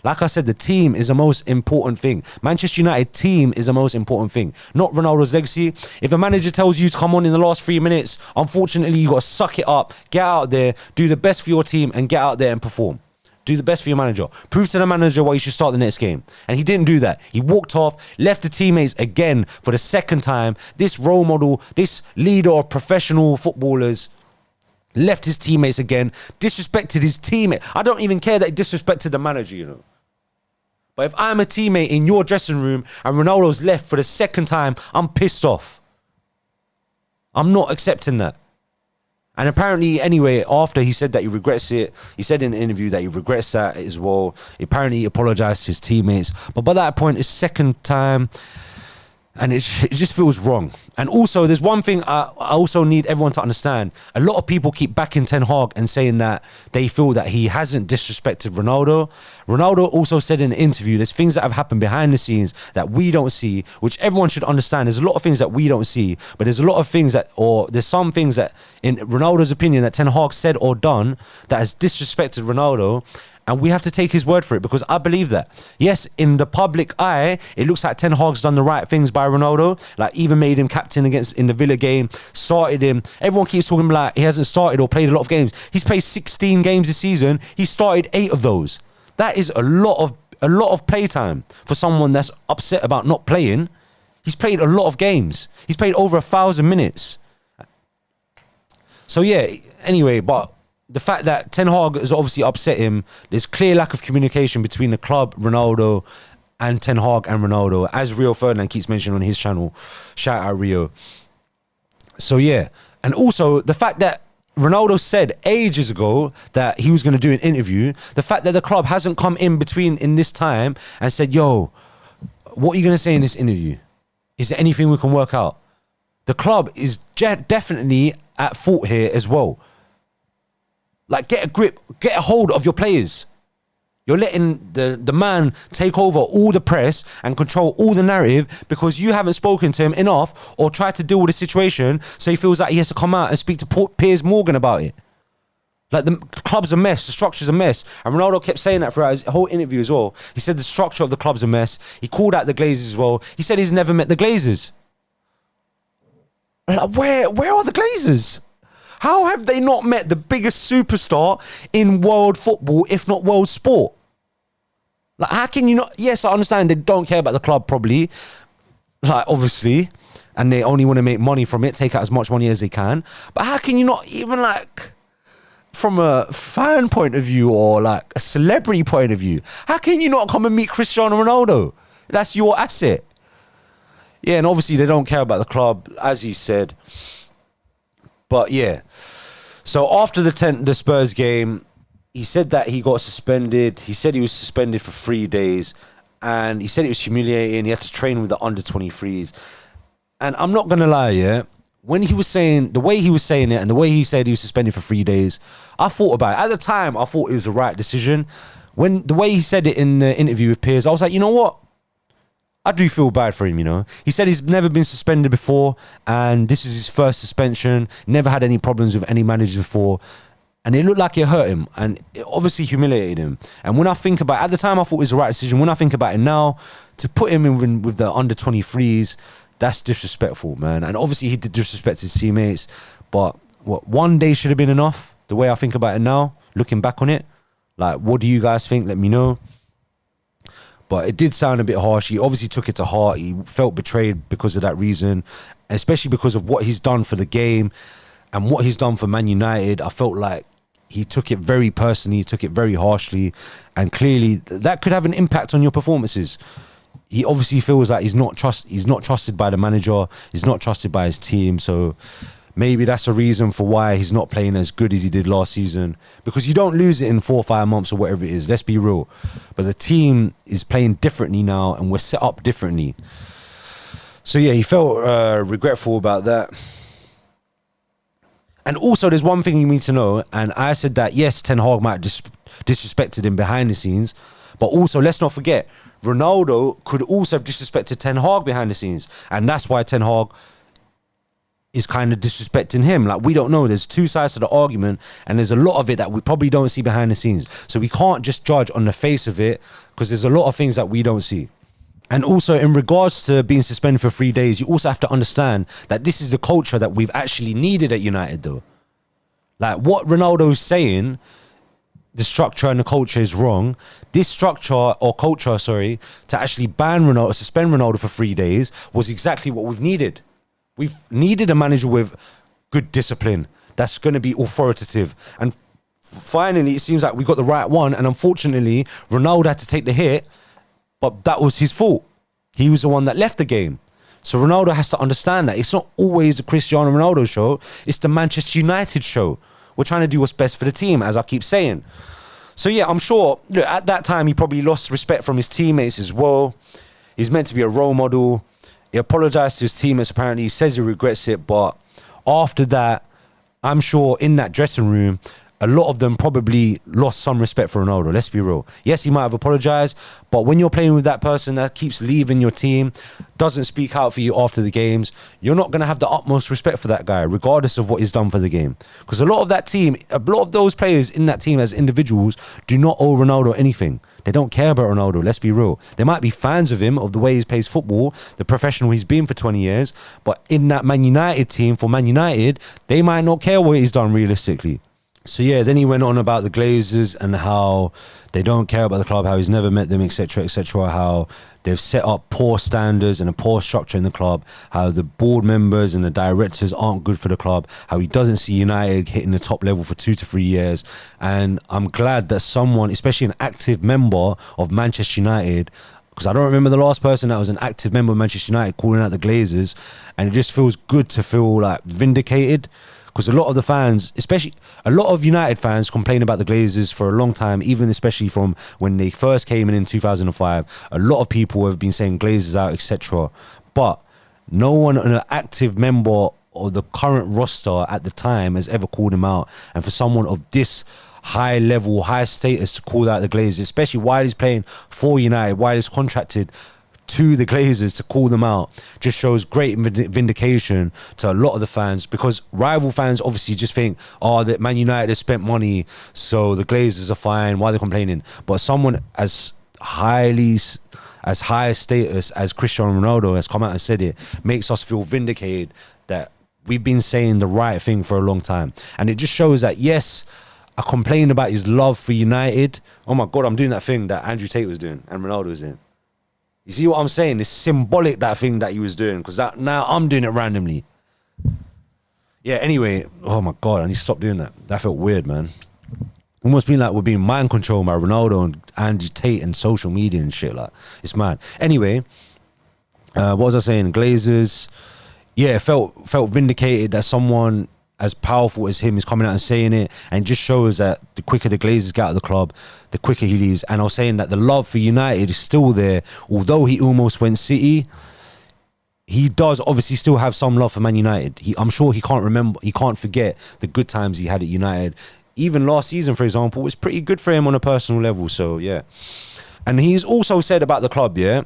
Like I said, the team is the most important thing. Manchester United team is the most important thing, not Ronaldo's legacy. If a manager tells you to come on in the last 3 minutes, unfortunately, you got to suck it up, get out there, do the best for your team and get out there and perform. Do the best for your manager. Prove to the manager why you should start the next game. And he didn't do that. He walked off, left the teammates again for the second time. This role model, this leader of professional footballers, left his teammates again, disrespected his teammate. I don't even care that he disrespected the manager, you know. But if I'm a teammate in your dressing room and Ronaldo's left for the second time, I'm pissed off. I'm not accepting that. And apparently, anyway, after he said that he regrets it, he said in an interview that he regrets that as well. Apparently, he apologized to his teammates. But by that point, it's second time. And it just feels wrong. And also, there's one thing I also need everyone to understand. A lot of people keep backing Ten Hag and saying that they feel that he hasn't disrespected Ronaldo. Ronaldo also said in an interview, there's things that have happened behind the scenes that we don't see, which everyone should understand. There's a lot of things that we don't see, but there's a lot of things there's some things that, in Ronaldo's opinion, that Ten Hag said or done that has disrespected Ronaldo. And we have to take his word for it because I believe that. Yes, in the public eye, it looks like Ten Hag's done the right things by Ronaldo. Like even made him captain in the Villa game, started him. Everyone keeps talking like he hasn't started or played a lot of games. He's played 16 games this season. He started 8 of those. That is a lot of playtime for someone that's upset about not playing. He's played a lot of games. He's played over 1,000 minutes. So yeah, anyway, but the fact that Ten Hag has obviously upset him, there's clear lack of communication between the club, Ronaldo, and Ten Hag and Ronaldo, as Rio Ferdinand keeps mentioning on his channel. Shout out Rio. So yeah, and also the fact that Ronaldo said ages ago that he was going to do an interview, the fact that the club hasn't come in between in this time and said, yo, what are you going to say in this interview? Is there anything we can work out? The club is definitely at fault here as well. Like, get a grip, get a hold of your players. You're letting the man take over all the press and control all the narrative because you haven't spoken to him enough or tried to deal with the situation, so he feels like he has to come out and speak to Piers Morgan about it. Like, the club's a mess, the structure's a mess. And Ronaldo kept saying that throughout his whole interview as well. He said the structure of the club's a mess. He called out the Glazers as well. He said he's never met the Glazers. Like, where are the Glazers? How have they not met the biggest superstar in world football, if not world sport? Like, how can you not? Yes, I understand they don't care about the club, probably. Like, obviously. And they only want to make money from it, take out as much money as they can. But how can you not even, like, from a fan point of view or, like, a celebrity point of view, how can you not come and meet Cristiano Ronaldo? That's your asset. Yeah, and obviously they don't care about the club, as he said. But, yeah. So, after the Spurs game, he said that he got suspended. He said he was suspended for 3 days. And he said it was humiliating. He had to train with the under-23s. And I'm not going to lie, yeah. When he was saying, the way he was saying it and the way he said he was suspended for 3 days, I thought about it. At the time, I thought it was the right decision. When the way he said it in the interview with Piers, I was like, you know what? I do feel bad for him, you know. He said he's never been suspended before, and this is his first suspension. Never had any problems with any managers before. And it looked like it hurt him, and it obviously humiliated him. And when I think about it, at the time, I thought it was the right decision. When I think about it now, to put him in with the under-23s, that's disrespectful, man. And obviously, he did disrespect his teammates. But what, 1 day should have been enough? The way I think about it now, looking back on it. Like, what do you guys think? Let me know. But it did sound a bit harsh. He obviously took it to heart. He felt betrayed because of that reason, especially because of what he's done for the game and what he's done for Man United. I felt like he took it very personally, he took it very harshly, and clearly that could have an impact on your performances. He obviously feels like he's not trusted by the manager, he's not trusted by his team, so maybe that's a reason for why he's not playing as good as he did last season. Because you don't lose it in 4 or 5 months or whatever it is, let's be real. But the team is playing differently now and we're set up differently. So yeah, he felt regretful about that. And also there's one thing you need to know, and I said that yes, Ten Hag might disrespected him behind the scenes, but also let's not forget, Ronaldo could also have disrespected Ten Hag behind the scenes. And that's why Ten Hag is kind of disrespecting him. Like, we don't know. There's two sides to the argument, and there's a lot of it that we probably don't see behind the scenes. So we can't just judge on the face of it, because there's a lot of things that we don't see. And also, in regards to being suspended for 3 days, you also have to understand that this is the culture that we've actually needed at United, though. Like, what Ronaldo is saying, the structure and the culture is wrong. This structure or culture, to actually suspend Ronaldo for 3 days was exactly what we've needed. We've needed a manager with good discipline that's going to be authoritative. And finally, it seems like we got the right one. And unfortunately, Ronaldo had to take the hit, but that was his fault. He was the one that left the game. So Ronaldo has to understand that it's not always the Cristiano Ronaldo show. It's the Manchester United show. We're trying to do what's best for the team, as I keep saying. So yeah, I'm sure, look, at that time, he probably lost respect from his teammates as well. He's meant to be a role model. He apologized to his teammates, apparently. He says he regrets it, but after that, I'm sure in that dressing room, a lot of them probably lost some respect for Ronaldo. Let's be real. Yes, he might have apologized, but when you're playing with that person that keeps leaving your team, doesn't speak out for you after the games, you're not going to have the utmost respect for that guy, regardless of what he's done for the game. Because a lot of that team, a lot of those players in that team as individuals do not owe Ronaldo anything. They don't care about Ronaldo, let's be real. They might be fans of him, of the way he plays football, the professional he's been for 20 years, but in that Man United team, for Man United, they might not care what he's done realistically. So yeah, then he went on about the Glazers and how they don't care about the club, how he's never met them, etc., how they've set up poor standards and a poor structure in the club, how the board members and the directors aren't good for the club, how he doesn't see United hitting the top level for 2 to 3 years. And I'm glad that someone, especially an active member of Manchester United, because I don't remember the last person that was an active member of Manchester United calling out the Glazers, and it just feels good to feel like vindicated. Because a lot of the fans, especially a lot of United fans, complain about the Glazers for a long time, even especially from when they first came in 2005. A lot of people have been saying Glazers out, etc. But no one, an active member of the current roster at the time, has ever called him out. And for someone of this high level, high status to call out the Glazers, especially while he's playing for United, while he's contracted to the Glazers, to call them out, just shows great vindication to a lot of the fans, because rival fans obviously just think, oh, that Man United has spent money, so the Glazers are fine, why are they complaining? But someone as high status as Cristiano Ronaldo has come out and said it, makes us feel vindicated that we've been saying the right thing for a long time. And it just shows that, yes, I complained about his love for United. Oh my God, I'm doing that thing that Andrew Tate was doing and Ronaldo was doing. You see what I'm saying? It's symbolic, that thing that he was doing, because now I'm doing it randomly. Yeah, anyway, oh my God, I need to stop doing that. That felt weird, man. Almost been like we're being mind controlled by Ronaldo and Andrew Tate and social media and shit. Like, it's mad. Anyway, what was I saying? Glazers. Yeah, felt vindicated that someone as powerful as him is coming out and saying it, and just shows that the quicker the Glazers get out of the club, the quicker he leaves. And I was saying that the love for United is still there, although he almost went City. He does obviously still have some love for Man United. I'm sure he can't forget the good times he had at United. Even last season, for example, was pretty good for him on a personal level. So yeah, and he's also said about the club, yeah,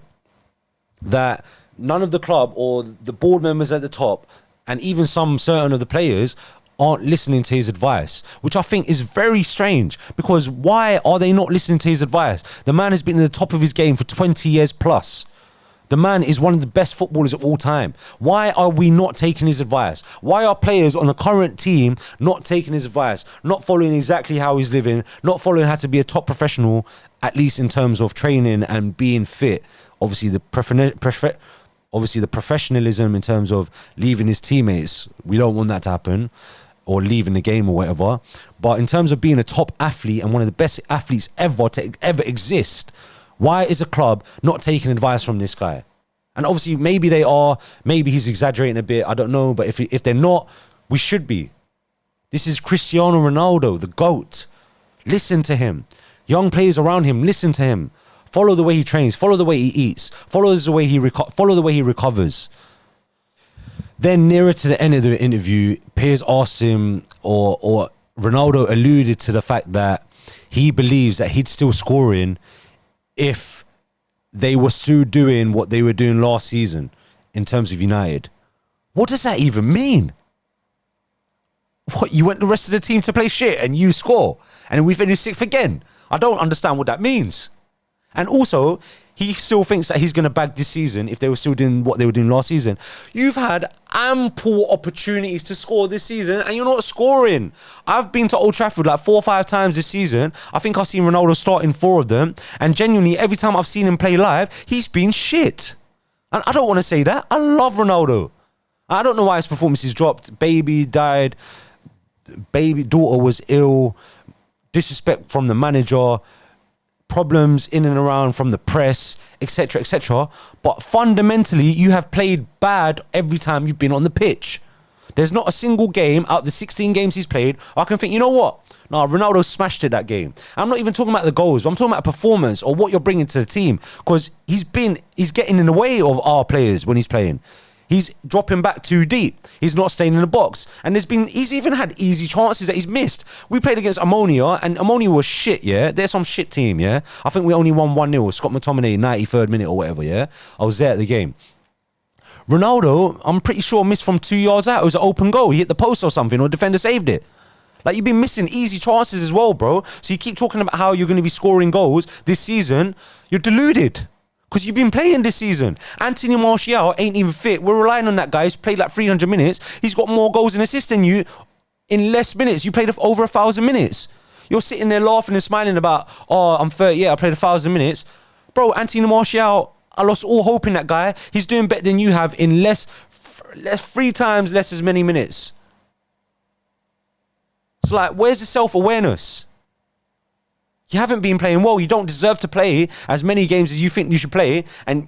that none of the club or the board members at the top, and even some certain of the players, aren't listening to his advice, which I think is very strange, because why are they not listening to his advice? The man has been at the top of his game for 20 years plus. The man is one of the best footballers of all time. Why are we not taking his advice? Why are players on the current team not taking his advice, not following exactly how he's living, not following how to be a top professional, at least in terms of training and being fit? Obviously, the professionalism in terms of leaving his teammates, we don't want that to happen, or leaving the game or whatever. But in terms of being a top athlete and one of the best athletes ever to ever exist, why is a club not taking advice from this guy? And obviously, maybe they are. Maybe he's exaggerating a bit. I don't know. But if they're not, we should be. This is Cristiano Ronaldo, the GOAT. Listen to him. Young players around him, listen to him. Follow the way he trains. Follow the way he eats. Follow the way he recovers. Then nearer to the end of the interview, Piers asked him, or Ronaldo alluded to the fact that he believes that he'd still scoring if they were still doing what they were doing last season in terms of United. What does that even mean? What, you want the rest of the team to play shit and you score and we finish sixth again? I don't understand what that means. And also, he still thinks that he's going to bag this season if they were still doing what they were doing last season. You've had ample opportunities to score this season and you're not scoring. I've been to Old Trafford like 4 or 5 times this season. I think I've seen Ronaldo start in 4 of them. And genuinely, every time I've seen him play live, he's been shit. And I don't want to say that. I love Ronaldo. I don't know why his performances dropped. Baby died. Baby daughter was ill. Disrespect from the manager. Problems in and around from the press, etc., etc. But fundamentally, you have played bad every time you've been on the pitch. There's not a single game out of the 16 games he's played I can think, you know what? No, Ronaldo smashed it that game. I'm not even talking about the goals, but I'm talking about performance or what you're bringing to the team, because he's getting in the way of our players when he's playing. He's dropping back too deep. He's not staying in the box. And he's even had easy chances that he's missed. We played against Ammonia, and Ammonia was shit, yeah? They're some shit team, yeah? I think we only won 1-0. Scott McTominay, 93rd minute or whatever, yeah? I was there at the game. Ronaldo, I'm pretty sure, missed from 2 yards out. It was an open goal. He hit the post or something, or the defender saved it. Like, you've been missing easy chances as well, bro. So you keep talking about how you're going to be scoring goals this season. You're deluded. Because you've been playing this season. Anthony Martial ain't even fit. We're relying on that guy. He's played like 300 minutes. He's got more goals and assists than you in less minutes. You played over 1,000 minutes. You're sitting there laughing and smiling about, oh, I'm 30, yeah, I played 1,000 minutes. Bro, Anthony Martial, I lost all hope in that guy. He's doing better than you have in less 3 times less as many minutes. So like, where's the self-awareness? You haven't been playing well. You don't deserve to play as many games as you think you should play. And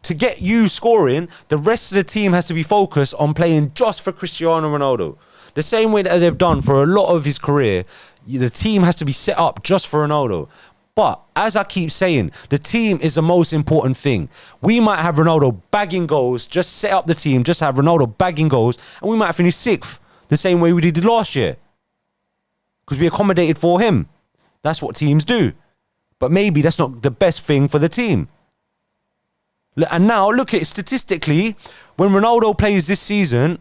to get you scoring, the rest of the team has to be focused on playing just for Cristiano Ronaldo. The same way that they've done for a lot of his career, the team has to be set up just for Ronaldo. But as I keep saying, the team is the most important thing. We might have Ronaldo bagging goals, just set up the team, just have Ronaldo bagging goals, and we might finish 6th, the same way we did last year. Because we accommodated for him. That's what teams do. But maybe that's not the best thing for the team. And now, look at it statistically. When Ronaldo plays this season,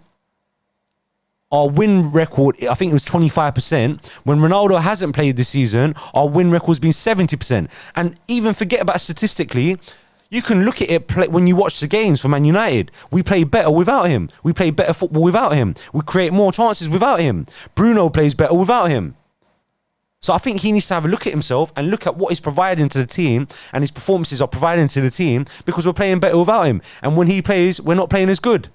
our win record, I think it was 25%. When Ronaldo hasn't played this season, our win record's been 70%. And even forget about statistically, You can look at it when you watch the games for Man United. We play better without him. We play better football without him. We create more chances without him. Bruno plays better without him. So I think he needs to have a look at himself and look at what he's providing to the team, and his performances are providing to the team because we're playing better without him. And when he plays, we're not playing as good.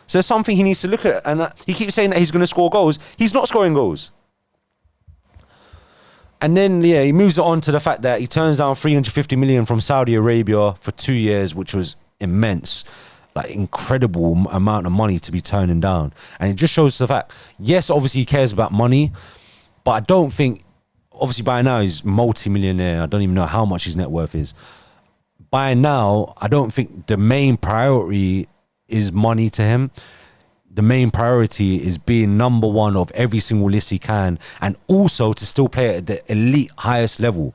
So there's something he needs to look at. And he keeps saying that he's going to score goals. He's not scoring goals. And then, yeah, he moves it on to the fact that he turns down 350 million from Saudi Arabia for 2 years, which was immense. Like, incredible amount of money to be turning down. And it just shows the fact, yes, obviously he cares about money, but I don't think, obviously by now he's multi-millionaire. I don't even know how much his net worth is. By now, I don't think the main priority is money to him. The main priority is being number one of every single list he can, and also to still play at the elite highest level.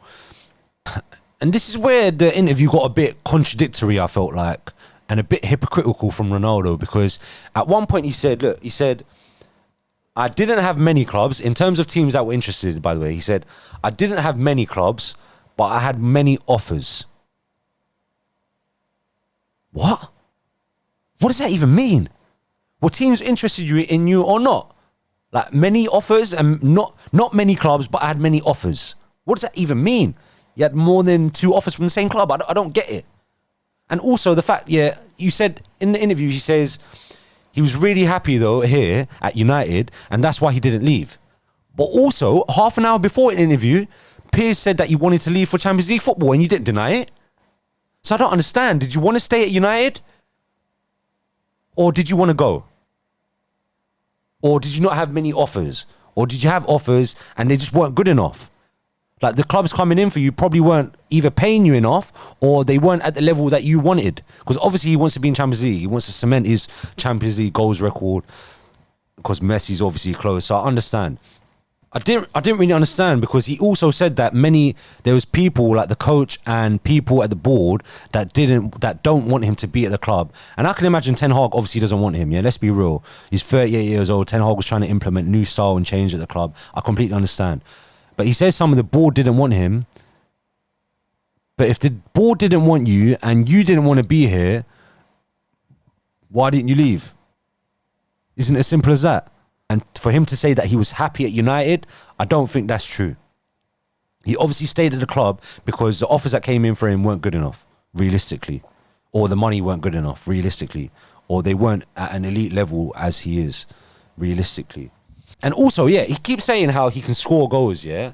And this is where the interview got a bit contradictory, I felt like, and a bit hypocritical from Ronaldo, because at one point he said, I didn't have many clubs, in terms of teams that were interested, by the way, he said, I didn't have many clubs, but I had many offers. What? What does that even mean? Were teams interested in you or not? Like, many offers and not many clubs, but I had many offers. What does that even mean? You had more than 2 offers from the same club. I don't get it. And also the fact, yeah, you said in the interview, he says he was really happy though here at United, and that's why he didn't leave. But also, half an hour before an interview, Piers said that you wanted to leave for Champions League football, and you didn't deny it. So I don't understand. Did you want to stay at United? Or did you want to go? Or did you not have many offers? Or did you have offers and they just weren't good enough? Like, the clubs coming in for you probably weren't either paying you enough, or they weren't at the level that you wanted. Because obviously he wants to be in Champions League. He wants to cement his Champions League goals record because Messi's obviously close. So I understand. I didn't really understand, because he also said that there was people like the coach and people at the board that don't want him to be at the club. And I can imagine Ten Hag obviously doesn't want him. Yeah, let's be real. He's 38 years old. Ten Hag was trying to implement new style and change at the club. I completely understand. But he says some of the board didn't want him. But if the board didn't want you and you didn't want to be here, why didn't you leave? Isn't it as simple as that? And for him to say that he was happy at United, I don't think that's true. He obviously stayed at the club because the offers that came in for him weren't good enough, realistically. Or the money weren't good enough, realistically. Or they weren't at an elite level as he is, realistically. And also, yeah, he keeps saying how he can score goals, yeah?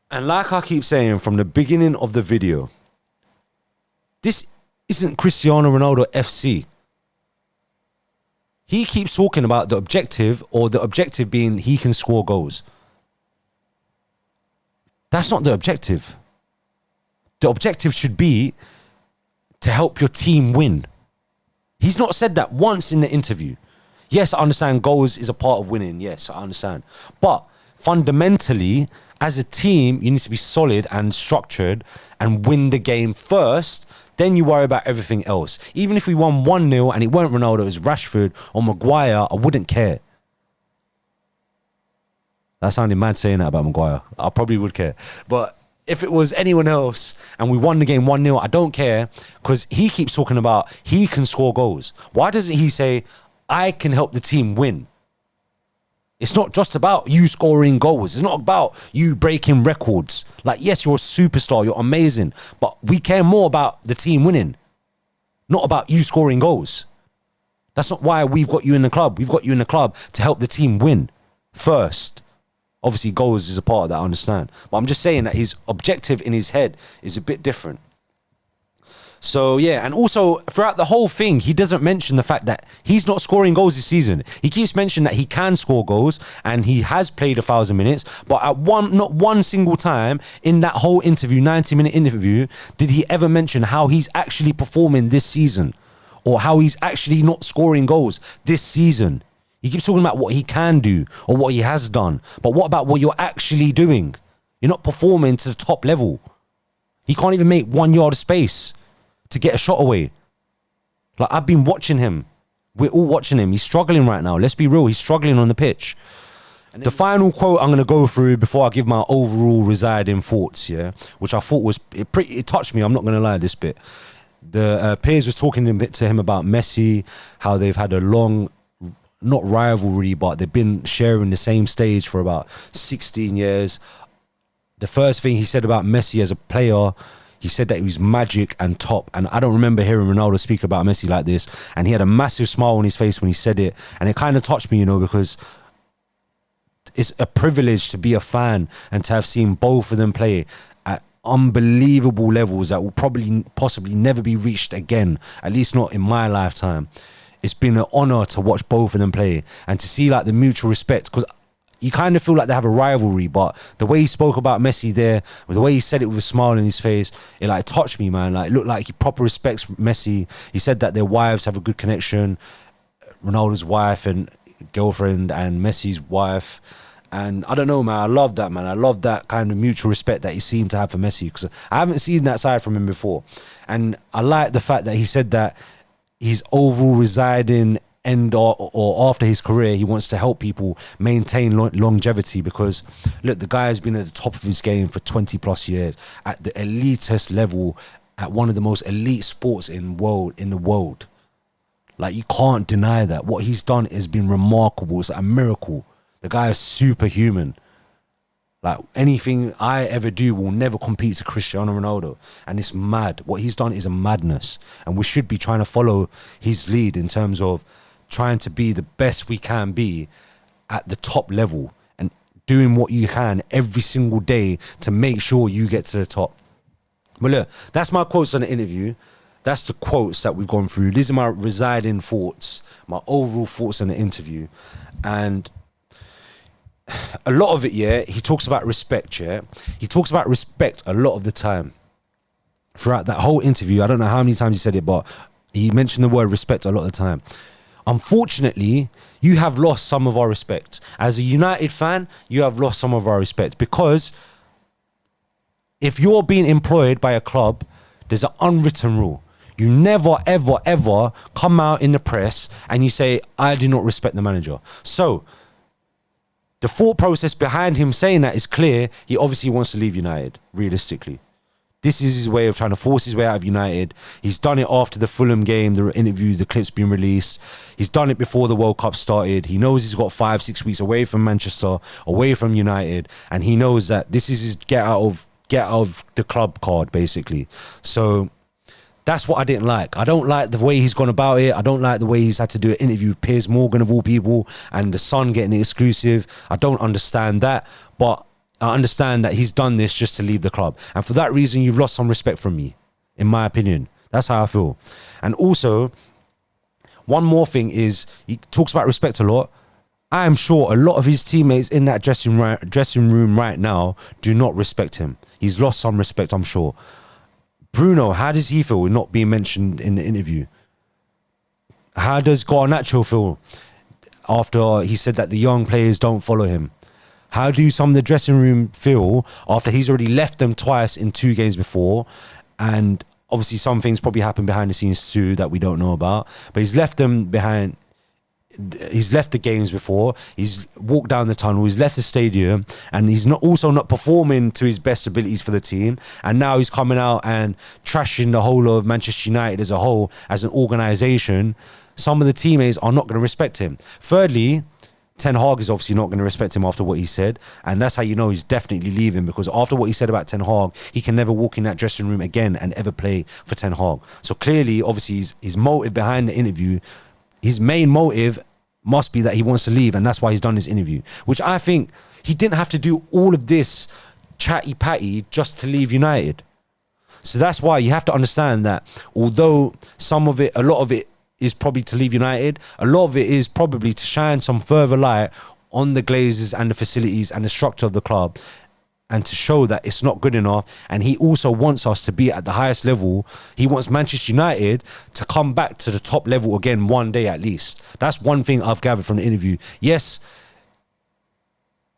And like I keep saying from the beginning of the video, this isn't Cristiano Ronaldo FC. He keeps talking about the objective, or the objective being he can score goals. That's not the objective. The objective should be to help your team win. He's not said that once in the interview. Yes, I understand goals is a part of winning. Yes, I understand. But fundamentally, as a team, you need to be solid and structured and win the game first. Then you worry about everything else. Even if we won 1-0 and it weren't Ronaldo, it was Rashford or Maguire, I wouldn't care. That sounded mad saying that about Maguire. I probably would care. But if it was anyone else and we won the game 1-0, I don't care, because he keeps talking about he can score goals. Why doesn't he say, I can help the team win? It's not just about you scoring goals. It's not about you breaking records. Like, yes, you're a superstar. You're amazing. But we care more about the team winning, not about you scoring goals. That's not why we've got you in the club. We've got you in the club to help the team win first. Obviously, goals is a part of that, I understand. But I'm just saying that his objective in his head is a bit different. So, yeah, and also throughout the whole thing, he doesn't mention the fact that he's not scoring goals this season. He keeps mentioning that he can score goals and he has played 1,000 minutes, but not one single time in that whole interview, 90-minute interview, did he ever mention how he's actually performing this season, or how he's actually not scoring goals this season. He keeps talking about what he can do or what he has done, but what about what you're actually doing? You're not performing to the top level. He can't even make 1 yard of space to get a shot away. Like, I've been watching him. We're all watching him. He's struggling right now. Let's be real. He's struggling on the pitch. The final quote I'm going to go through before I give my overall residing thoughts, yeah, which I thought was, it touched me, I'm not going to lie, this bit. The Piers was talking a bit to him about Messi, how they've had a long, not rivalry, but they've been sharing the same stage for about 16 years. The first thing he said about Messi as a player, he said that he was magic and top. And I don't remember hearing Ronaldo speak about Messi like this. And he had a massive smile on his face when he said it. And it kind of touched me, you know, because it's a privilege to be a fan and to have seen both of them play at unbelievable levels that will possibly never be reached again, at least not in my lifetime. It's been an honor to watch both of them play and to see like the mutual respect, because you kind of feel like they have a rivalry, but the way he spoke about Messi there, the way he said it with a smile on his face, it like touched me, man. Like, it looked like he proper respects Messi. He said that their wives have a good connection, Ronaldo's wife and girlfriend and Messi's wife. And I don't know, man, I love that, man. I love that kind of mutual respect that he seemed to have for Messi, because I haven't seen that side from him before. And I like the fact that he said that his overall residing end or after his career, he wants to help people maintain longevity, because look, the guy has been at the top of his game for 20 plus years at the elitist level, at one of the most elite sports in the world. Like, you can't deny that. What he's done has been remarkable. It's a miracle. The guy is superhuman. Like, anything I ever do will never compete to Cristiano Ronaldo. And it's mad. What he's done is a madness. And we should be trying to follow his lead in terms of trying to be the best we can be at the top level and doing what you can every single day to make sure you get to the top. But look, that's my quotes on the interview. That's the quotes that we've gone through. These are my residing thoughts, my overall thoughts on the interview. And a lot of it, yeah, he talks about respect, yeah. He talks about respect a lot of the time. Throughout that whole interview, I don't know how many times he said it, but he mentioned the word respect a lot of the time. Unfortunately, you have lost some of our respect. As a United fan, you have lost some of our respect, because if you're being employed by a club, there's an unwritten rule. You never, ever, ever come out in the press and you say, I do not respect the manager. So the thought process behind him saying that is clear. He obviously wants to leave United, realistically. This is his way of trying to force his way out of United. He's done it after the Fulham game, the interviews, the clips being released. He's done it before the World Cup started. He knows he's got 5-6 weeks away from Manchester, away from United, and he knows that this is his get out of the club card, basically. So that's what I didn't like. I don't like the way he's gone about it. I don't like the way he's had to do an interview with Piers Morgan, of all people, and the Sun getting it exclusive. I don't understand that, but I understand that he's done this just to leave the club. And for that reason, you've lost some respect from me, in my opinion. That's how I feel. And also, one more thing is, he talks about respect a lot. I am sure a lot of his teammates in that dressing room right now do not respect him. He's lost some respect, I'm sure. Bruno, how does he feel not being mentioned in the interview? How does Garnacho feel after he said that the young players don't follow him? How do some of the dressing room feel after he's already left them twice in 2 games before? And obviously some things probably happened behind the scenes too that we don't know about. But he's left them behind. He's left the games before. He's walked down the tunnel. He's left the stadium, and he's also not performing to his best abilities for the team. And now he's coming out and trashing the whole of Manchester United as a whole, as an organisation. Some of the teammates are not going to respect him. Thirdly, Ten Hag is obviously not going to respect him after what he said, and that's how you know he's definitely leaving, because after what he said about Ten Hag, he can never walk in that dressing room again and ever play for Ten Hag. So clearly, obviously, his motive behind the interview, his main motive must be that he wants to leave, and that's why he's done this interview, which I think he didn't have to do all of this chatty-patty just to leave United. So that's why you have to understand that although some of it, a lot of it is probably to leave United, a lot of it is probably to shine some further light on the Glazers and the facilities and the structure of the club, and to show that it's not good enough. And he also wants us to be at the highest level. He wants Manchester United to come back to the top level again one day at least. That's one thing I've gathered from the interview. Yes,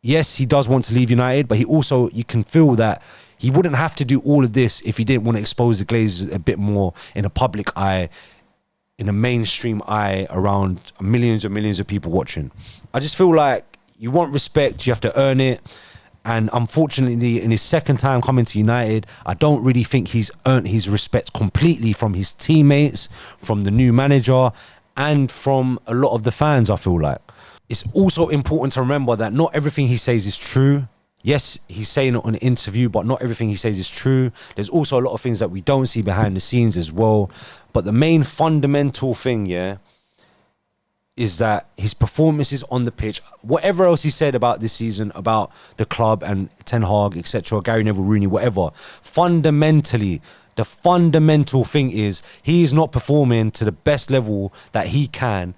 he does want to leave United, but he also, you can feel that he wouldn't have to do all of this if he didn't want to expose the Glazers a bit more in a public eye, in a mainstream eye, around millions and millions of people watching. I just feel like You want respect, you have to earn it. And unfortunately, in his second time coming to United, I don't really think he's earned his respect completely from his teammates, from the new manager, and from a lot of the fans, I feel like. It's also important to remember that not everything he says is true. Yes, he's saying it on an interview, but not everything he says is true. There's also a lot of things that we don't see behind the scenes as well. But the main fundamental thing, yeah, is that his performances on the pitch, whatever else he said about this season, about the club and Ten Hag, etc., Gary Neville, Rooney, whatever, fundamentally, the fundamental thing is he is not performing to the best level that he can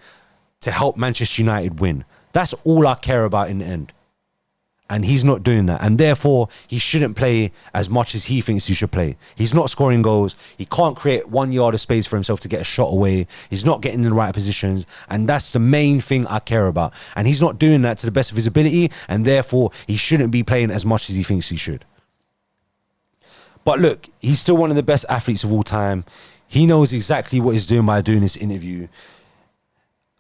to help Manchester United win. That's all I care about in the end. And he's not doing that. And therefore, he shouldn't play as much as he thinks he should play. He's not scoring goals. He can't create 1 yard of space for himself to get a shot away. He's not getting in the right positions. And that's the main thing I care about. And he's not doing that to the best of his ability. And therefore, he shouldn't be playing as much as he thinks he should. But look, he's still one of the best athletes of all time. He knows exactly what he's doing by doing this interview.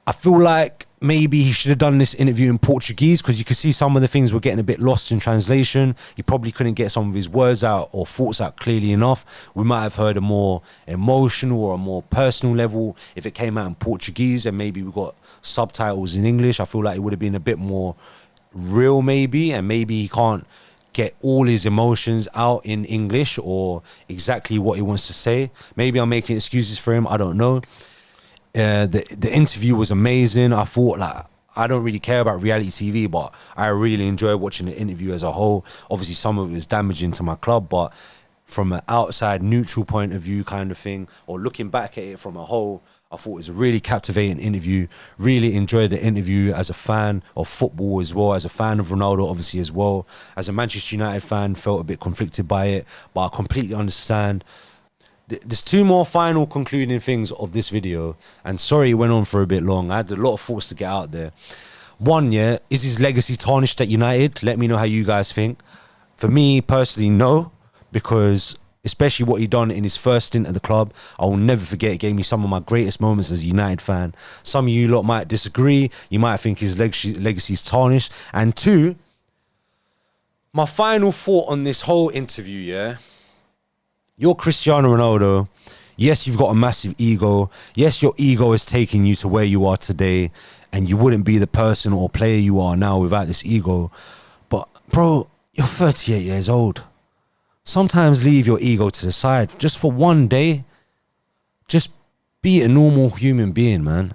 I feel like maybe he should have done this interview in Portuguese, because you can see some of the things were getting a bit lost in translation. He probably couldn't get some of his words out or thoughts out clearly enough. We might have heard a more emotional or a more personal level if it came out in Portuguese, and maybe we got subtitles in English. I feel like it would have been a bit more real maybe, and maybe he can't get all his emotions out in English or exactly what he wants to say. Maybe I'm making excuses for him, I don't know. The interview was amazing. I thought, like, I don't really care about reality TV, but I really enjoyed watching the interview as a whole. Obviously, some of it was damaging to my club, but from an outside, neutral point of view kind of thing, or looking back at it from a whole, I thought it was a really captivating interview. Really enjoyed the interview as a fan of football as well, as a fan of Ronaldo, obviously, as well. As a Manchester United fan, felt a bit conflicted by it, but I completely understand. There's two more final concluding things of this video, and sorry it went on for a bit long. I had a lot of thoughts to get out there. One, yeah, is his legacy tarnished at United? Let me know how you guys think. For me personally, no, because especially what he done in his first stint at the club, I will never forget. It gave me some of my greatest moments as a United fan. Some of you lot might disagree. You might think his legacy is tarnished. And two, my final thought on this whole interview, yeah, you're Cristiano Ronaldo. Yes, you've got a massive ego. Yes, your ego is taking you to where you are today, and you wouldn't be the person or player you are now without this ego. But, bro, you're 38 years old. Sometimes leave your ego to the side just for one day. Just be a normal human being, man.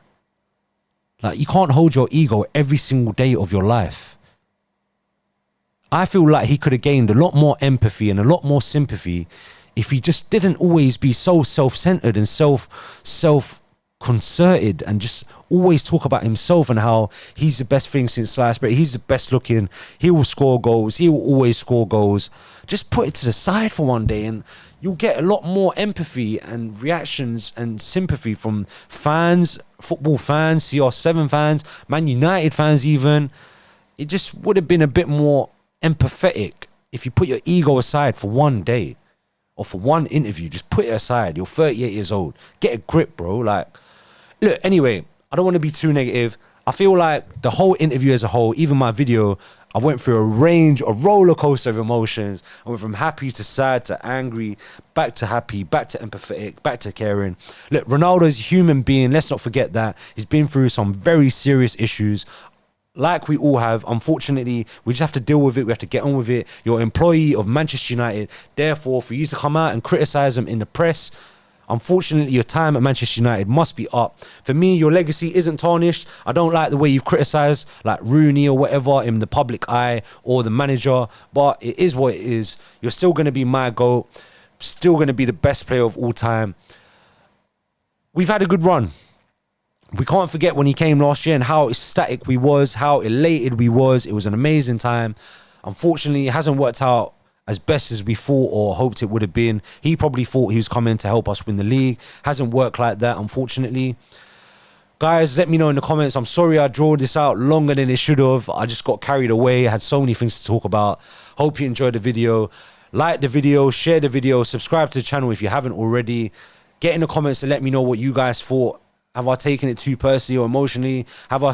Like, you can't hold your ego every single day of your life. I feel like he could have gained a lot more empathy and a lot more sympathy if he just didn't always be so self-centered and self-concerted and just always talk about himself and how he's the best thing since sliced bread. He's the best looking. He will score goals. He will always score goals. Just put it to the side for one day and you'll get a lot more empathy and reactions and sympathy from fans, football fans, CR7 fans, Man United fans even. It just would have been a bit more empathetic if you put your ego aside for one day. Or for one interview, just put it aside. You're 38 years old. Get a grip, bro. Like, look, anyway, I don't want to be too negative. I feel like the whole interview as a whole, even my video, I went through a range, a roller coaster of emotions. I went from happy to sad to angry, back to happy, back to empathetic, back to caring. Look, Ronaldo's a human being. Let's not forget that. He's been through some very serious issues. Like we all have, unfortunately, we just have to deal with it. We have to get on with it. You're an employee of Manchester United. Therefore, for you to come out and criticise them in the press, unfortunately, your time at Manchester United must be up. For me, your legacy isn't tarnished. I don't like the way you've criticised, like Rooney or whatever, in the public eye or the manager. But it is what it is. You're still going to be my GOAT. Still going to be the best player of all time. We've had a good run. We can't forget when he came last year and how ecstatic we was, how elated we was. It was an amazing time. Unfortunately, it hasn't worked out as best as we thought or hoped it would have been. He probably thought he was coming to help us win the league. Hasn't worked like that, unfortunately. Guys, let me know in the comments. I'm sorry I drew this out longer than it should have. I just got carried away. I had so many things to talk about. Hope you enjoyed the video. Like the video, share the video, subscribe to the channel if you haven't already. Get in the comments to let me know what you guys thought. Have I taken it too personally or emotionally? Have I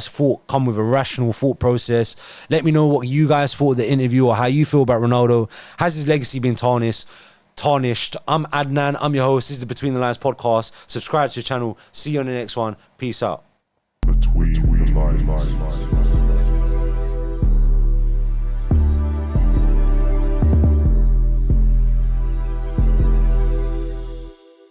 come with a rational thought process? Let me know what you guys thought of the interview or how you feel about Ronaldo. Has his legacy been tarnished? I'm Adnan. I'm your host. This is the Between the Lines podcast. Subscribe to the channel. See you on the next one. Peace out. Between the lines.